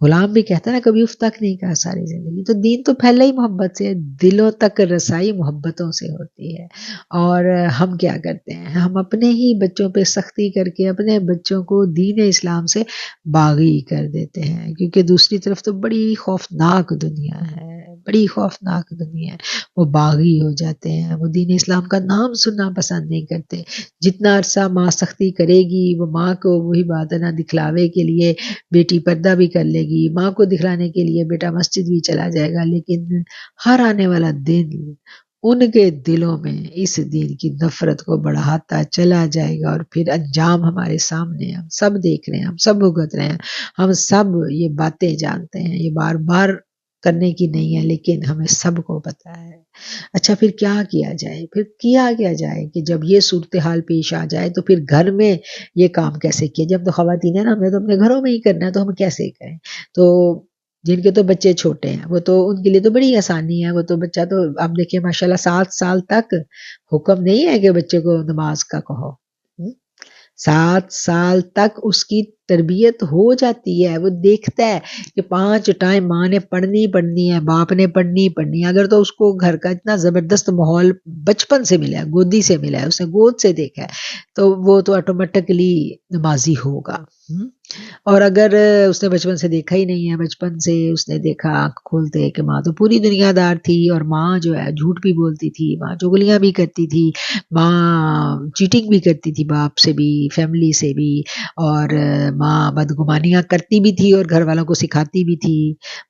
غلام بھی کہتا ہے نا، کبھی اف تک نہیں کہا ساری زندگی. تو دین تو پہلے ہی محبت سے، دلوں تک رسائی محبتوں سے ہوتی ہے. اور ہم کیا کرتے ہیں؟ ہم اپنے ہی بچوں پہ سختی کر کے اپنے بچوں کو دین اسلام سے باغی کر دیتے ہیں، کیونکہ دوسری طرف تو بڑی خوفناک دنیا ہے، بڑی خوفناک دنیا ہے. وہ باغی ہو جاتے ہیں، وہ دین اسلام کا نام سننا پسند نہیں کرتے. جتنا عرصہ ماں سختی کرے گی، وہ ماں کو وہی بات ہے نا، دکھلاوے کے لیے بیٹی پردہ بھی کر لے گی، ماں کو دکھلانے کے لیے بیٹا مسجد بھی چلا جائے گا، لیکن ہر آنے والا دن ان کے دلوں میں اس دین کی نفرت کو بڑھاتا چلا جائے گا، اور پھر انجام ہمارے سامنے ہے، ہم سب دیکھ رہے ہیں، ہم سب بھگت رہے ہیں، ہم سب یہ باتیں جانتے ہیں، یہ بار بار کرنے کی نہیں ہے، لیکن ہمیں سب کو پتا ہے. اچھا پھر کیا کیا جائے؟ پھر کیا جائے کہ جب یہ صورتحال پیش آ جائے تو پھر گھر میں یہ کام کیسے کیا؟ جب تو خواتین ہیں نا، ہمیں تو اپنے گھروں میں ہی کرنا ہے، تو ہم کیسے کریں؟ تو جن کے تو بچے چھوٹے ہیں وہ تو ان کے لیے تو بڑی آسانی ہے، وہ تو بچہ تو آپ دیکھیں ماشاءاللہ 7 سال تک حکم نہیں ہے کہ بچے کو نماز کا کہو. 7 سال تک اس کی تربیت ہو جاتی ہے، وہ دیکھتا ہے کہ 5 ٹائم ماں نے پڑھنی ہے، باپ نے پڑھنی ہے. اگر تو اس کو گھر کا اتنا زبردست ماحول بچپن سے ملا ہے، گودی سے ملا ہے، اس نے گود سے دیکھا ہے، تو وہ تو آٹومیٹکلی نمازی ہوگا. اور اگر اس نے بچپن سے دیکھا ہی نہیں ہے، بچپن سے اس نے دیکھا آنکھ کھولتے کہ ماں تو پوری دنیا دار تھی، اور ماں جو ہے جھوٹ بھی بولتی تھی، ماں چغلیاں بھی کرتی تھی، ماں چیٹنگ بھی کرتی تھی، باپ سے بھی، فیملی سے بھی، اور ماں بدگمانیاں کرتی بھی تھی اور گھر والوں کو سکھاتی بھی تھی،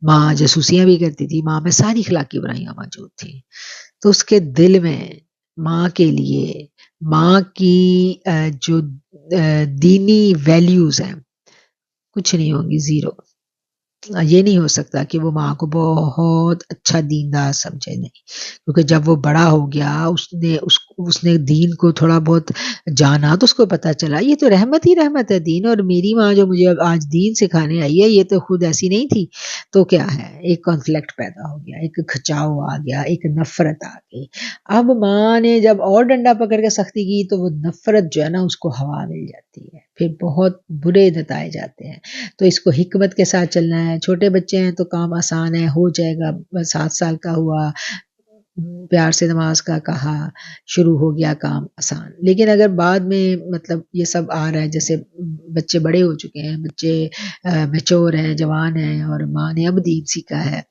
ماں جاسوسیاں بھی کرتی تھی، ماں میں ساری اخلاقی برائیاں موجود تھیں. تو اس کے دل میں ماں کے لیے ماں کی جو دینی ویلیوز ہیں کچھ نہیں ہوں گی، زیرو. یہ نہیں ہو سکتا کہ وہ ماں کو بہت اچھا دیندار سمجھے، نہیں، کیونکہ جب وہ بڑا ہو گیا، اس نے دین کو تھوڑا بہت جانا، تو اس کو پتا چلا یہ تو رحمت ہی رحمت ہے دین، اور میری ماں جو مجھے آج دین سکھانے آئی ہے یہ تو خود ایسی نہیں تھی. تو کیا ہے، ایک کانفلکٹ پیدا ہو گیا، ایک کھچاؤ آ گیا، ایک نفرت آ گئی. اب ماں نے جب اور ڈنڈا پکڑ کے سختی کی تو وہ نفرت جو ہے نا اس کو ہوا مل جاتی ہے، پھر بہت برے نتائج آتے ہیں. تو اس کو حکمت کے ساتھ چلنا ہے. چھوٹے بچے ہیں تو کام آسان ہے، ہو جائے گا. 7 سال کا ہوا، پیار سے نماز کا کہا، شروع ہو گیا کام، آسان. لیکن اگر بعد میں مطلب یہ سب آ رہا ہے، جیسے بچے بڑے ہو چکے ہیں، بچے میچور ہیں، جوان ہیں، اور ماں نے اب دین سیکھا ہے،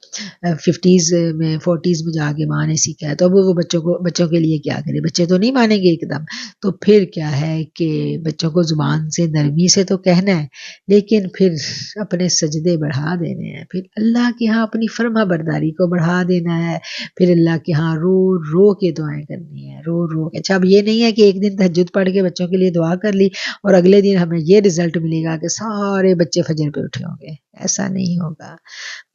50s میں 40s میں جا کے ماں نے سیکھا ہے، تو اب وہ بچوں کے لیے کیا کرے؟ بچے تو نہیں مانیں گے ایک دم. تو پھر کیا ہے کہ بچوں کو زبان سے نرمی سے تو کہنا ہے، لیکن پھر اپنے سجدے بڑھا دینے ہیں، پھر اللہ کے ہاں اپنی فرما برداری کو بڑھا دینا ہے، پھر اللہ کے ہاں رو رو کے دعائیں کرنی ہے، رو رو کے. اچھا اب یہ نہیں ہے کہ ایک دن تہجد پڑھ کے بچوں کے لیے دعا کر لی اور اگلے دن ہمیں یہ رزلٹ ملے گا کہ سارے بچے فجر پہ اٹھے ہوں گے، ایسا نہیں ہوگا.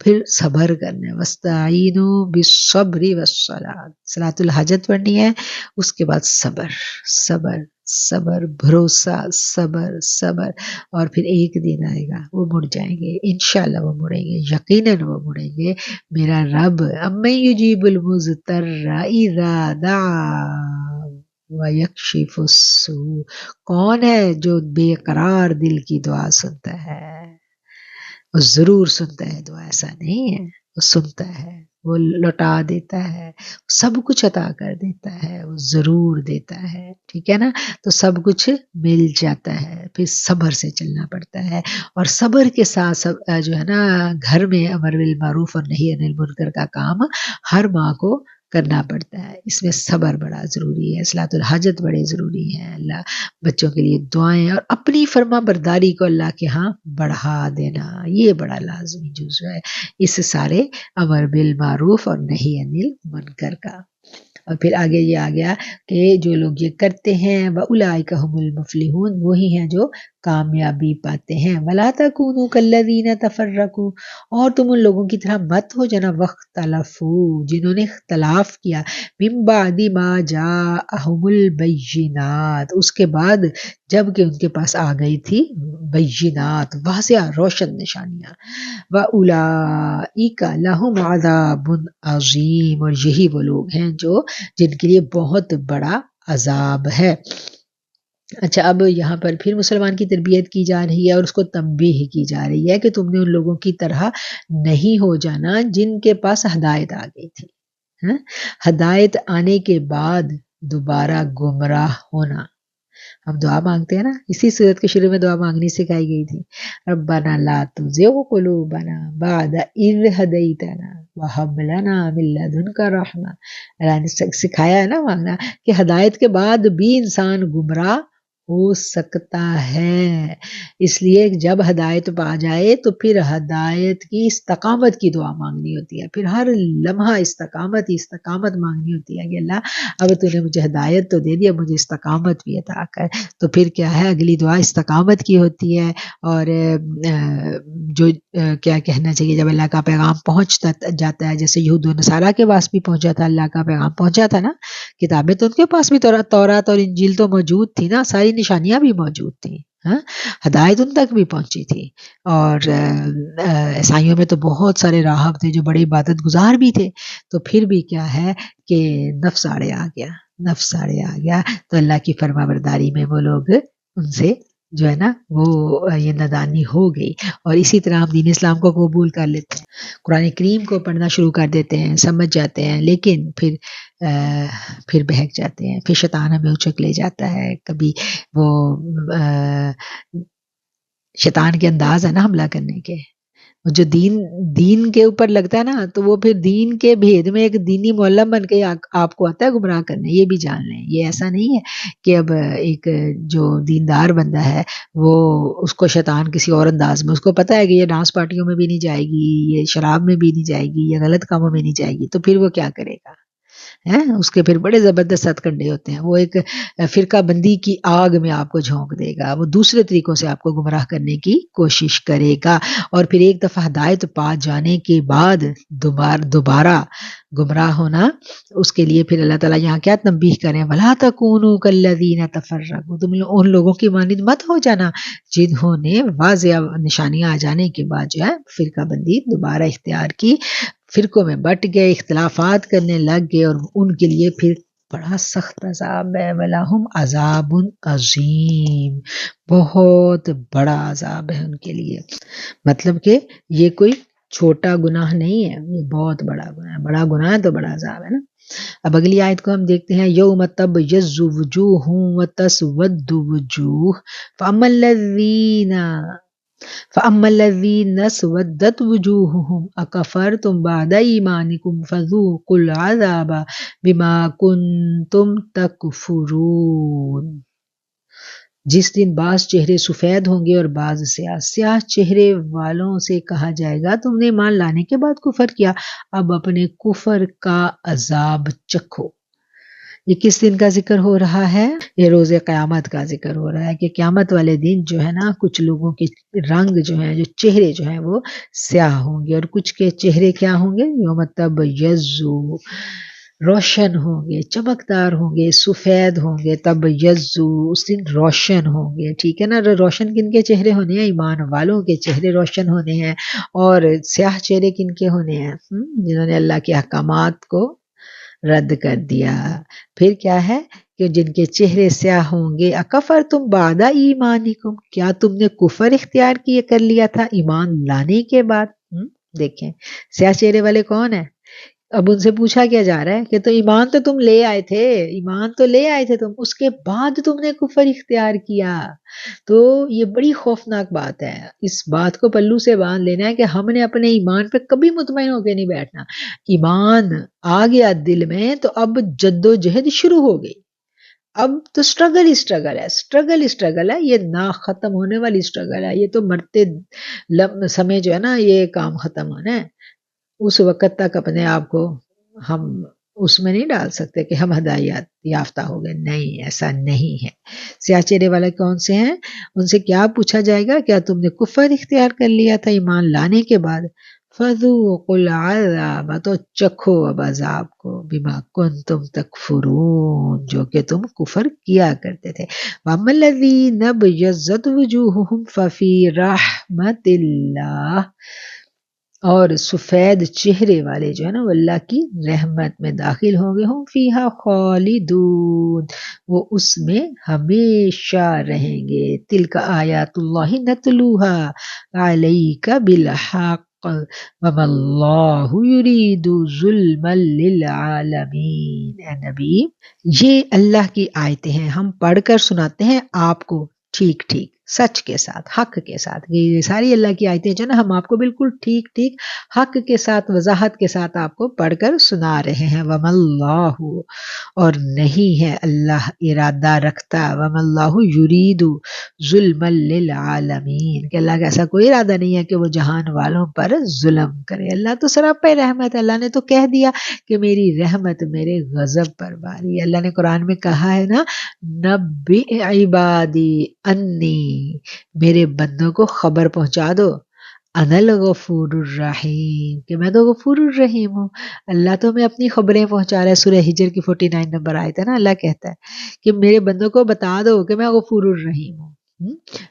پھر صبر کرنا ہے، وَاسْتَعِینُوا بِالصَّبْرِ وَالصَّلَاةِ، صلاۃ الحاجت پڑھنی ہے، اس کے بعد صبر صبر صبر، بھروسہ، صبر صبر. اور پھر ایک دن آئے گا وہ مڑ جائیں گے، انشاءاللہ وہ مڑیں گے، یقیناً وہ مڑیں گے. میرا رب اَمَّن یُجِیبُ الْمُضْطَرَّ اِذَا دَعَاهُ وَیَکْشِفُ السُّوءَ، کون ہے جو بے قرار دل کی دعا سنتا ہے؟ وہ ضرور سنتا ہے دعا، ایسا نہیں ہے، وہ سنتا ہے، وہ لوٹا دیتا ہے، سب کچھ عطا کر دیتا ہے، وہ ضرور دیتا ہے. ٹھیک ہے نا؟ تو سب کچھ مل جاتا ہے، پھر صبر سے چلنا پڑتا ہے. اور صبر کے ساتھ جو ہے نا گھر میں امر بالمعروف اور نہی عن المنکر کا کام ہر ماں کو کرنا پڑتا ہے. اس میں صبر بڑا ضروری ہے، صلاۃ الحاجت بڑے ضروری ہے، اللہ بچوں کے لیے دعائیں، اور اپنی فرما برداری کو اللہ کے ہاں بڑھا دینا، یہ بڑا لازمی جزو ہے اس سارے امر بالمعروف اور نہی عن المنکر کا. اور پھر آگے یہ آ گیا کہ جو لوگ یہ کرتے ہیں وَأُولَٰئِکَ هُمُ الْمُفْلِحُونَ، وہی ہیں جو کامیابی پاتے ہیں. وَلَا تَكُونُوا كَالَّذِينَ تَفَرَّقُوا، اور تم ان لوگوں کی طرح مت ہو جنا وَاخْتَلَفُوا، جنہوں نے اختلاف کیا، مِن بَعْدِ مَا جَاءَهُمُ الْبَيِّنَاتُ، اس کے بعد جب کہ ان کے پاس آ گئی تھی بینات، واضح روشن نشانیاں. وَأُولَٰئِکَ لَهُمْ عَذَابٌ عَظِیمٌ، اور یہی وہ لوگ ہیں جو جن کے لیے بہت بڑا عذاب ہے. اچھا اب یہاں پر پھر مسلمان کی تربیت کی جا رہی ہے اور اس کو تنبیہ کی جا رہی ہے کہ تم نے ان لوگوں کی طرح نہیں ہو جانا جن کے پاس ہدایت آ گئی تھی. ہدایت آنے کے بعد دوبارہ گمراہ ہونا. ہم دعا مانگتے ہیں نا، اسی صورت کے شروع میں دعا مانگنی سکھائی گئی تھی، ربنا لا تزغ قلوبنا بعد اذ ہدیتنا وَهَبْ لَنَا مِن لَّدُنْكَ رَحْمَةً۔ اللہ نے سکھایا ہے نا مانگنا کہ ہدایت کے بعد بھی انسان گمراہ ہو سکتا ہے، اس لیے جب ہدایت پا جائے تو پھر ہدایت کی استقامت کی دعا مانگنی ہوتی ہے، پھر ہر لمحہ استقامت مانگنی ہوتی ہے کہ اللہ اب تو نے مجھے ہدایت تو دے دی، اب مجھے استقامت بھی عطا کر۔ تو پھر کیا ہے، اگلی دعا استقامت کی ہوتی ہے۔ اور جو کیا کہنا چاہیے، جب اللہ کا پیغام پہنچتا جاتا ہے، جیسے یہود و نصارہ کے پاس بھی پہنچا تھا، اللہ کا پیغام پہنچا تھا نا، کتابیں تو ان کے پاس بھی تورات اور انجیل تو موجود تھی نا، ساری نشانیاں بھی موجود تھیں، ہاں، ہدایت ان تک بھی پہنچی تھی۔ اور عیسائیوں میں تو بہت سارے راہب تھے جو بڑے عبادت گزار بھی تھے، تو پھر بھی کیا ہے کہ نفس آڑے آ گیا، تو اللہ کی فرما برداری میں وہ لوگ ان سے جو ہے نا وہ یہ نادانی ہو گئی، اور اسی طرح ہم دین اسلام کو قبول کر لیتے ہیں، قرآن کریم کو پڑھنا شروع کر دیتے ہیں، سمجھ جاتے ہیں، لیکن پھر بہک جاتے ہیں، پھر شیطان ہمیں اچک لے جاتا ہے۔ کبھی وہ شیطان کے انداز ہے نا حملہ کرنے کے، جو دین کے اوپر لگتا ہے نا، تو وہ پھر دین کے بھید میں ایک دینی معلم بن کے آپ کو آتا ہے گمراہ کرنے۔ یہ بھی جان لیں، یہ ایسا نہیں ہے کہ اب ایک جو دیندار بندہ ہے وہ اس کو شیطان کسی اور انداز میں، اس کو پتہ ہے کہ یہ ڈانس پارٹیوں میں بھی نہیں جائے گی، یہ شراب میں بھی نہیں جائے گی، یہ غلط کاموں میں نہیں جائے گی، تو پھر وہ کیا کرے گا؟ اس کے پھر بڑے زبردست ہتھ کنڈے ہوتے ہیں، وہ ایک فرقہ بندی کی آگ میں آپ کو جھونک دے گا، وہ دوسرے طریقوں سے آپ کو گمراہ کرنے کی کوشش کرے گا، اور پھر ایک دفعہ ہدایت پا جانے کے بعد دوبارہ گمراہ ہونا، اس کے لیے پھر اللہ تعالیٰ یہاں کیا تنبیہ کریں، وَلَا تَكُونُوا كَالَّذِينَ تَفَرَّقُوا، تم ان لوگوں کی مانند مت ہو جانا جنہوں نے واضح نشانیاں آ جانے کے بعد جو ہے فرقہ بندی دوبارہ اختیار کی، فرقوں میں بٹ گئے، اختلافات کرنے لگ گئے، اور ان کے لیے پھر بڑا سخت عذاب ہے، وَلَهُمْ عَذَابٌ عَظِيمٌ، بہت بڑا عذاب ہے ان کے لیے۔ مطلب کہ یہ کوئی چھوٹا گناہ نہیں ہے، یہ بہت بڑا گناہ ہے، بڑا گناہ ہے تو بڑا عذاب ہے نا۔ اب اگلی آیت کو ہم دیکھتے ہیں، یوم تبیض وجوہ وتسود وجوہ فَأَمَّا الَّذِينَ اسْوَدَّتْ وُجُوهُهُمْ أَكَفَرْتُمْ بَعْدَ إِيمَانِكُمْ فَذُوقُوا الْعَذَابَ بِمَا كُنْتُمْ تَكْفُرُونَ۔ جس دن بعض چہرے سفید ہوں گے اور بعض سیاہ چہرے والوں سے کہا جائے گا تم نے ایمان لانے کے بعد کفر کیا، اب اپنے کفر کا عذاب چکھو۔ یہ کس دن کا ذکر ہو رہا ہے؟ یہ روز قیامت کا ذکر ہو رہا ہے کہ قیامت والے دن جو ہے نا، کچھ لوگوں کے رنگ جو ہیں، جو چہرے جو ہیں وہ سیاہ ہوں گے، اور کچھ کے چہرے کیا ہوں گے، یوم تبیض، روشن ہوں گے، چمکدار ہوں گے، سفید ہوں گے، تبیض اس دن روشن ہوں گے، ٹھیک ہے نا۔ روشن کن کے چہرے ہونے ہیں؟ ایمان والوں کے چہرے روشن ہونے ہیں، اور سیاہ چہرے کن کے ہونے ہیں؟ جنہوں نے اللہ کے احکامات کو رد کر دیا۔ پھر کیا ہے کہ جن کے چہرے سیاہ ہوں گے، اکفرتم بعد ایمانکم، کیا تم نے کفر اختیار کر لیا تھا ایمان لانے کے بعد؟ دیکھیں سیاہ چہرے والے کون ہیں؟ اب ان سے پوچھا کیا جا رہا ہے کہ تو ایمان تو تم لے آئے تھے تم، اس کے بعد تم نے کفر اختیار کیا۔ تو یہ بڑی خوفناک بات ہے، اس بات کو پلو سے باندھ لینا ہے کہ ہم نے اپنے ایمان پہ کبھی مطمئن ہو کے نہیں بیٹھنا۔ ایمان آ گیا دل میں تو اب جد و جہد شروع ہو گئی، اب تو اسٹرگل ہے، یہ نہ ختم ہونے والی اسٹرگل ہے، یہ تو مرتے سمے جو ہے نا یہ کام ختم ہونا ہے، اس وقت تک اپنے آپ کو ہم اس میں نہیں ڈال سکتے کہ ہم ہدایات یافتہ ہو گئے، نہیں، ایسا نہیں ہے۔ سیاہ چہرے والے کون سے ہیں؟ ان سے کیا پوچھا جائے گا، کیا تم نے کفر اختیار کر لیا تھا ایمان لانے کے بعد؟ فَذُوقُوا الْعَذَابَ، تو چکھو اب عذاب کو، بِمَا كُنْتُمْ تَكْفُرُونَ، جو کہ تم کفر کیا کرتے تھے۔ وَأَمَّا الَّذِينَ ابْيَضَّتْ وُجُوهُهُمْ فَفِي رَحْمَةِ اللَّهِ، اور سفید چہرے والے جو ہے نا وہ اللہ کی رحمت میں داخل ہوں گے، ہم فیہا خالدون، وہ اس میں ہمیشہ رہیں گے۔ تلک آیات اللہ نتلوہا علیک بالحق وما اللہ یرید ظلما للعالمین۔ اے نبی، یہ اللہ کی آیتیں ہیں، ہم پڑھ کر سناتے ہیں آپ کو ٹھیک ٹھیک، سچ کے ساتھ، حق کے ساتھ. یہ ساری اللہ کی آیتیں جو نا ہم آپ کو بالکل ٹھیک ٹھیک حق کے ساتھ وضاحت کے ساتھ آپ کو پڑھ کر سنا رہے ہیں. وَمَا اللَّهُ اور نہیں ہے اللہ ارادہ رکھتا، وَمَا اللَّهُ يُرِيدُ ظُلْمًا لِلْعَالَمِينَ کہ اللہ کا ایسا کوئی ارادہ نہیں ہے کہ وہ جہان والوں پر ظلم کرے. اللہ تو سراپے رحمت ہے. اللہ نے تو کہہ دیا کہ میری رحمت میرے غضب پر باری. اللہ نے قرآن میں کہا ہے نا، نبئ عبادی انی، میرے بندوں کو خبر پہنچا دو، انا الغفور الرحیم کہ میں تو غفور الرحیم ہوں. اللہ تو ہمیں اپنی خبریں پہنچا رہا ہے. سورہ ہجر کی 49 نمبر آیت ہے نا، اللہ کہتا ہے کہ میرے بندوں کو بتا دو کہ میں غفور الرحیم ہوں.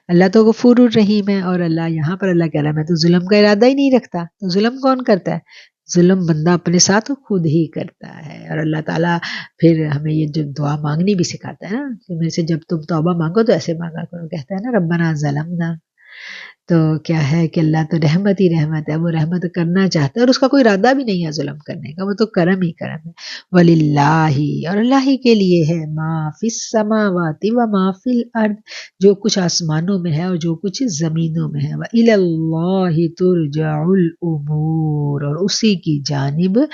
اللہ تو غفور الرحیم ہے. اور اللہ یہاں پر اللہ کہہ رہا ہے میں تو ظلم کا ارادہ ہی نہیں رکھتا. تو ظلم کون کرتا ہے؟ ظلم بندہ اپنے ساتھ خود ہی کرتا ہے. اور اللہ تعالیٰ پھر ہمیں یہ جو دعا مانگنی بھی سکھاتا ہے نا کہ میرے سے جب تم توبہ مانگو تو ایسے مانگا کرو. کہتا ہے نا ربنا ظلمنا. تو کیا ہے کہ اللہ تو رحمت ہی رحمت ہے. وہ رحمت کرنا چاہتا ہے اور اس کا کوئی ارادہ بھی نہیں ہے ظلم کرنے کا. وہ تو کرم ہی کرم ہے. وَلِلَّهِ اور اللہ ہی کے لیے ہے ما فی السماوات و ما فی الارض جو کچھ آسمانوں میں ہے اور جو کچھ زمینوں میں ہے. وَإِلَى اللَّهِ تُرْجَعُ الْأُمُورُ اور اسی کی جانب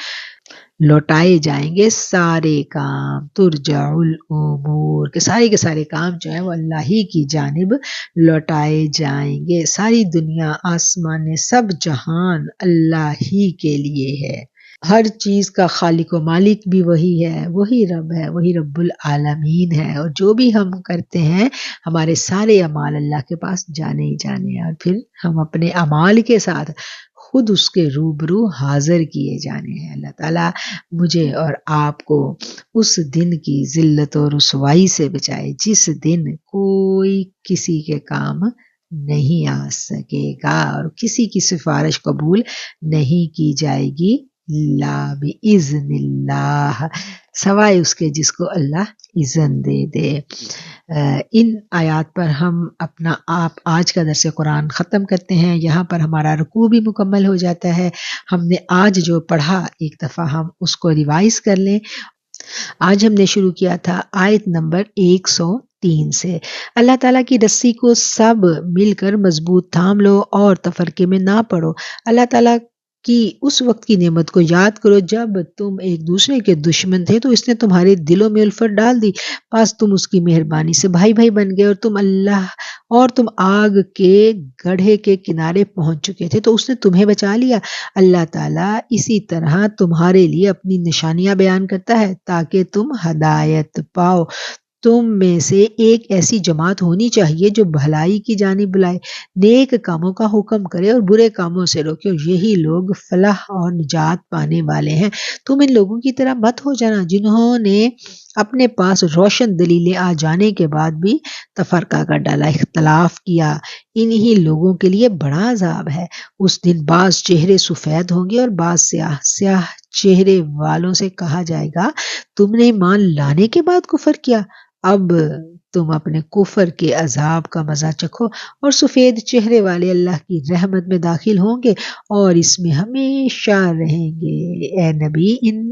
لوٹائے جائیں گے سارے کام. ترجع الامور کہ سارے کے سارے کام جو ہے وہ اللہ ہی کی جانب لوٹائے جائیں گے. ساری دنیا آسمان سب جہان اللہ ہی کے لیے ہے. ہر چیز کا خالق و مالک بھی وہی ہے، وہی رب ہے، وہی رب العالمین ہے. اور جو بھی ہم کرتے ہیں ہمارے سارے اعمال اللہ کے پاس جانے ہی جانے ہیں. اور پھر ہم اپنے اعمال کے ساتھ خود اس کے روبرو حاضر کیے جانے ہیں. اللہ تعالیٰ مجھے اور آپ کو اس دن کی ذلت و رسوائی سے بچائے جس دن کوئی کسی کے کام نہیں آ سکے گا اور کسی کی سفارش قبول نہیں کی جائے گی. لا بِإِذْنِ اللہ سوائے اس کے جس کو اللہ اذن دے دے. ان آیات پر ہم اپنا آج کا درس قرآن ختم کرتے ہیں. یہاں پر ہمارا رکوع بھی مکمل ہو جاتا ہے. ہم نے آج جو پڑھا ایک دفعہ ہم اس کو ریوائز کر لیں. آج ہم نے شروع کیا تھا آیت نمبر 103 سے. اللہ تعالیٰ کی رسی کو سب مل کر مضبوط تھام لو اور تفرقے میں نہ پڑو. اللہ تعالیٰ کی اس وقت کی نعمت کو یاد کرو جب تم ایک دوسرے کے دشمن تھے تو اس نے تمہارے دلوں میں الفت ڈال دی. پس تم اس کی مہربانی سے بھائی بھائی بن گئے اور تم آگ کے گڑھے کے کنارے پہنچ چکے تھے تو اس نے تمہیں بچا لیا. اللہ تعالیٰ اسی طرح تمہارے لیے اپنی نشانیاں بیان کرتا ہے تاکہ تم ہدایت پاؤ. تم میں سے ایک ایسی جماعت ہونی چاہیے جو بھلائی کی جانب بلائے، نیک کاموں کا حکم کرے اور برے کاموں سے روکے. یہی لوگ فلاح اور نجات پانے والے ہیں. تم ان لوگوں کی طرح مت ہو جانا جنہوں نے اپنے پاس روشن دلیلیں آ جانے کے بعد بھی تفرقہ کر ڈالا، اختلاف کیا. انہی لوگوں کے لیے بڑا عذاب ہے. اس دن بعض چہرے سفید ہوں گے اور بعض سیاہ. سیاہ چہرے والوں سے کہا جائے گا تم نے ایمان لانے کے بعد کفر کیا، اب تم اپنے کفر کے عذاب کا مزہ چکھو. اور سفید چہرے والے اللہ کی رحمت میں داخل ہوں گے اور اس میں ہمیشہ رہیں گے. اے نبی ان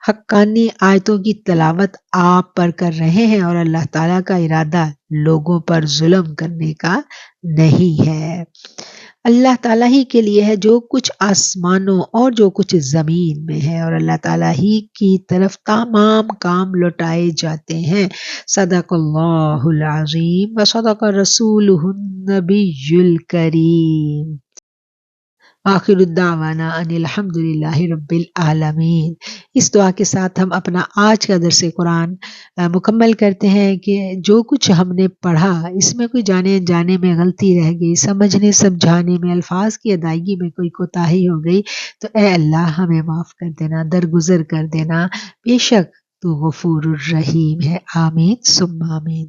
حقانی آیتوں کی تلاوت آپ پر کر رہے ہیں اور اللہ تعالیٰ کا ارادہ لوگوں پر ظلم کرنے کا نہیں ہے. اللہ تعالیٰ ہی کے لیے ہے جو کچھ آسمانوں اور جو کچھ زمین میں ہے اور اللہ تعالیٰ ہی کی طرف تمام کام لوٹائے جاتے ہیں. صدق اللہ العظیم و صدق رسولہ النبی الکریم. آخر الدعوانا ان الحمدللہ رب العالمین. اس دعا کے ساتھ ہم اپنا آج کا درس قرآن مکمل کرتے ہیں کہ جو کچھ ہم نے پڑھا اس میں کوئی جانے انجانے میں غلطی رہ گئی، سمجھنے سمجھانے میں، الفاظ کی ادائیگی میں کوئی کوتاہی ہو گئی تو اے اللہ ہمیں معاف کر دینا، درگزر کر دینا. بے شک تو غفور الرحیم ہے. آمین ثم آمین.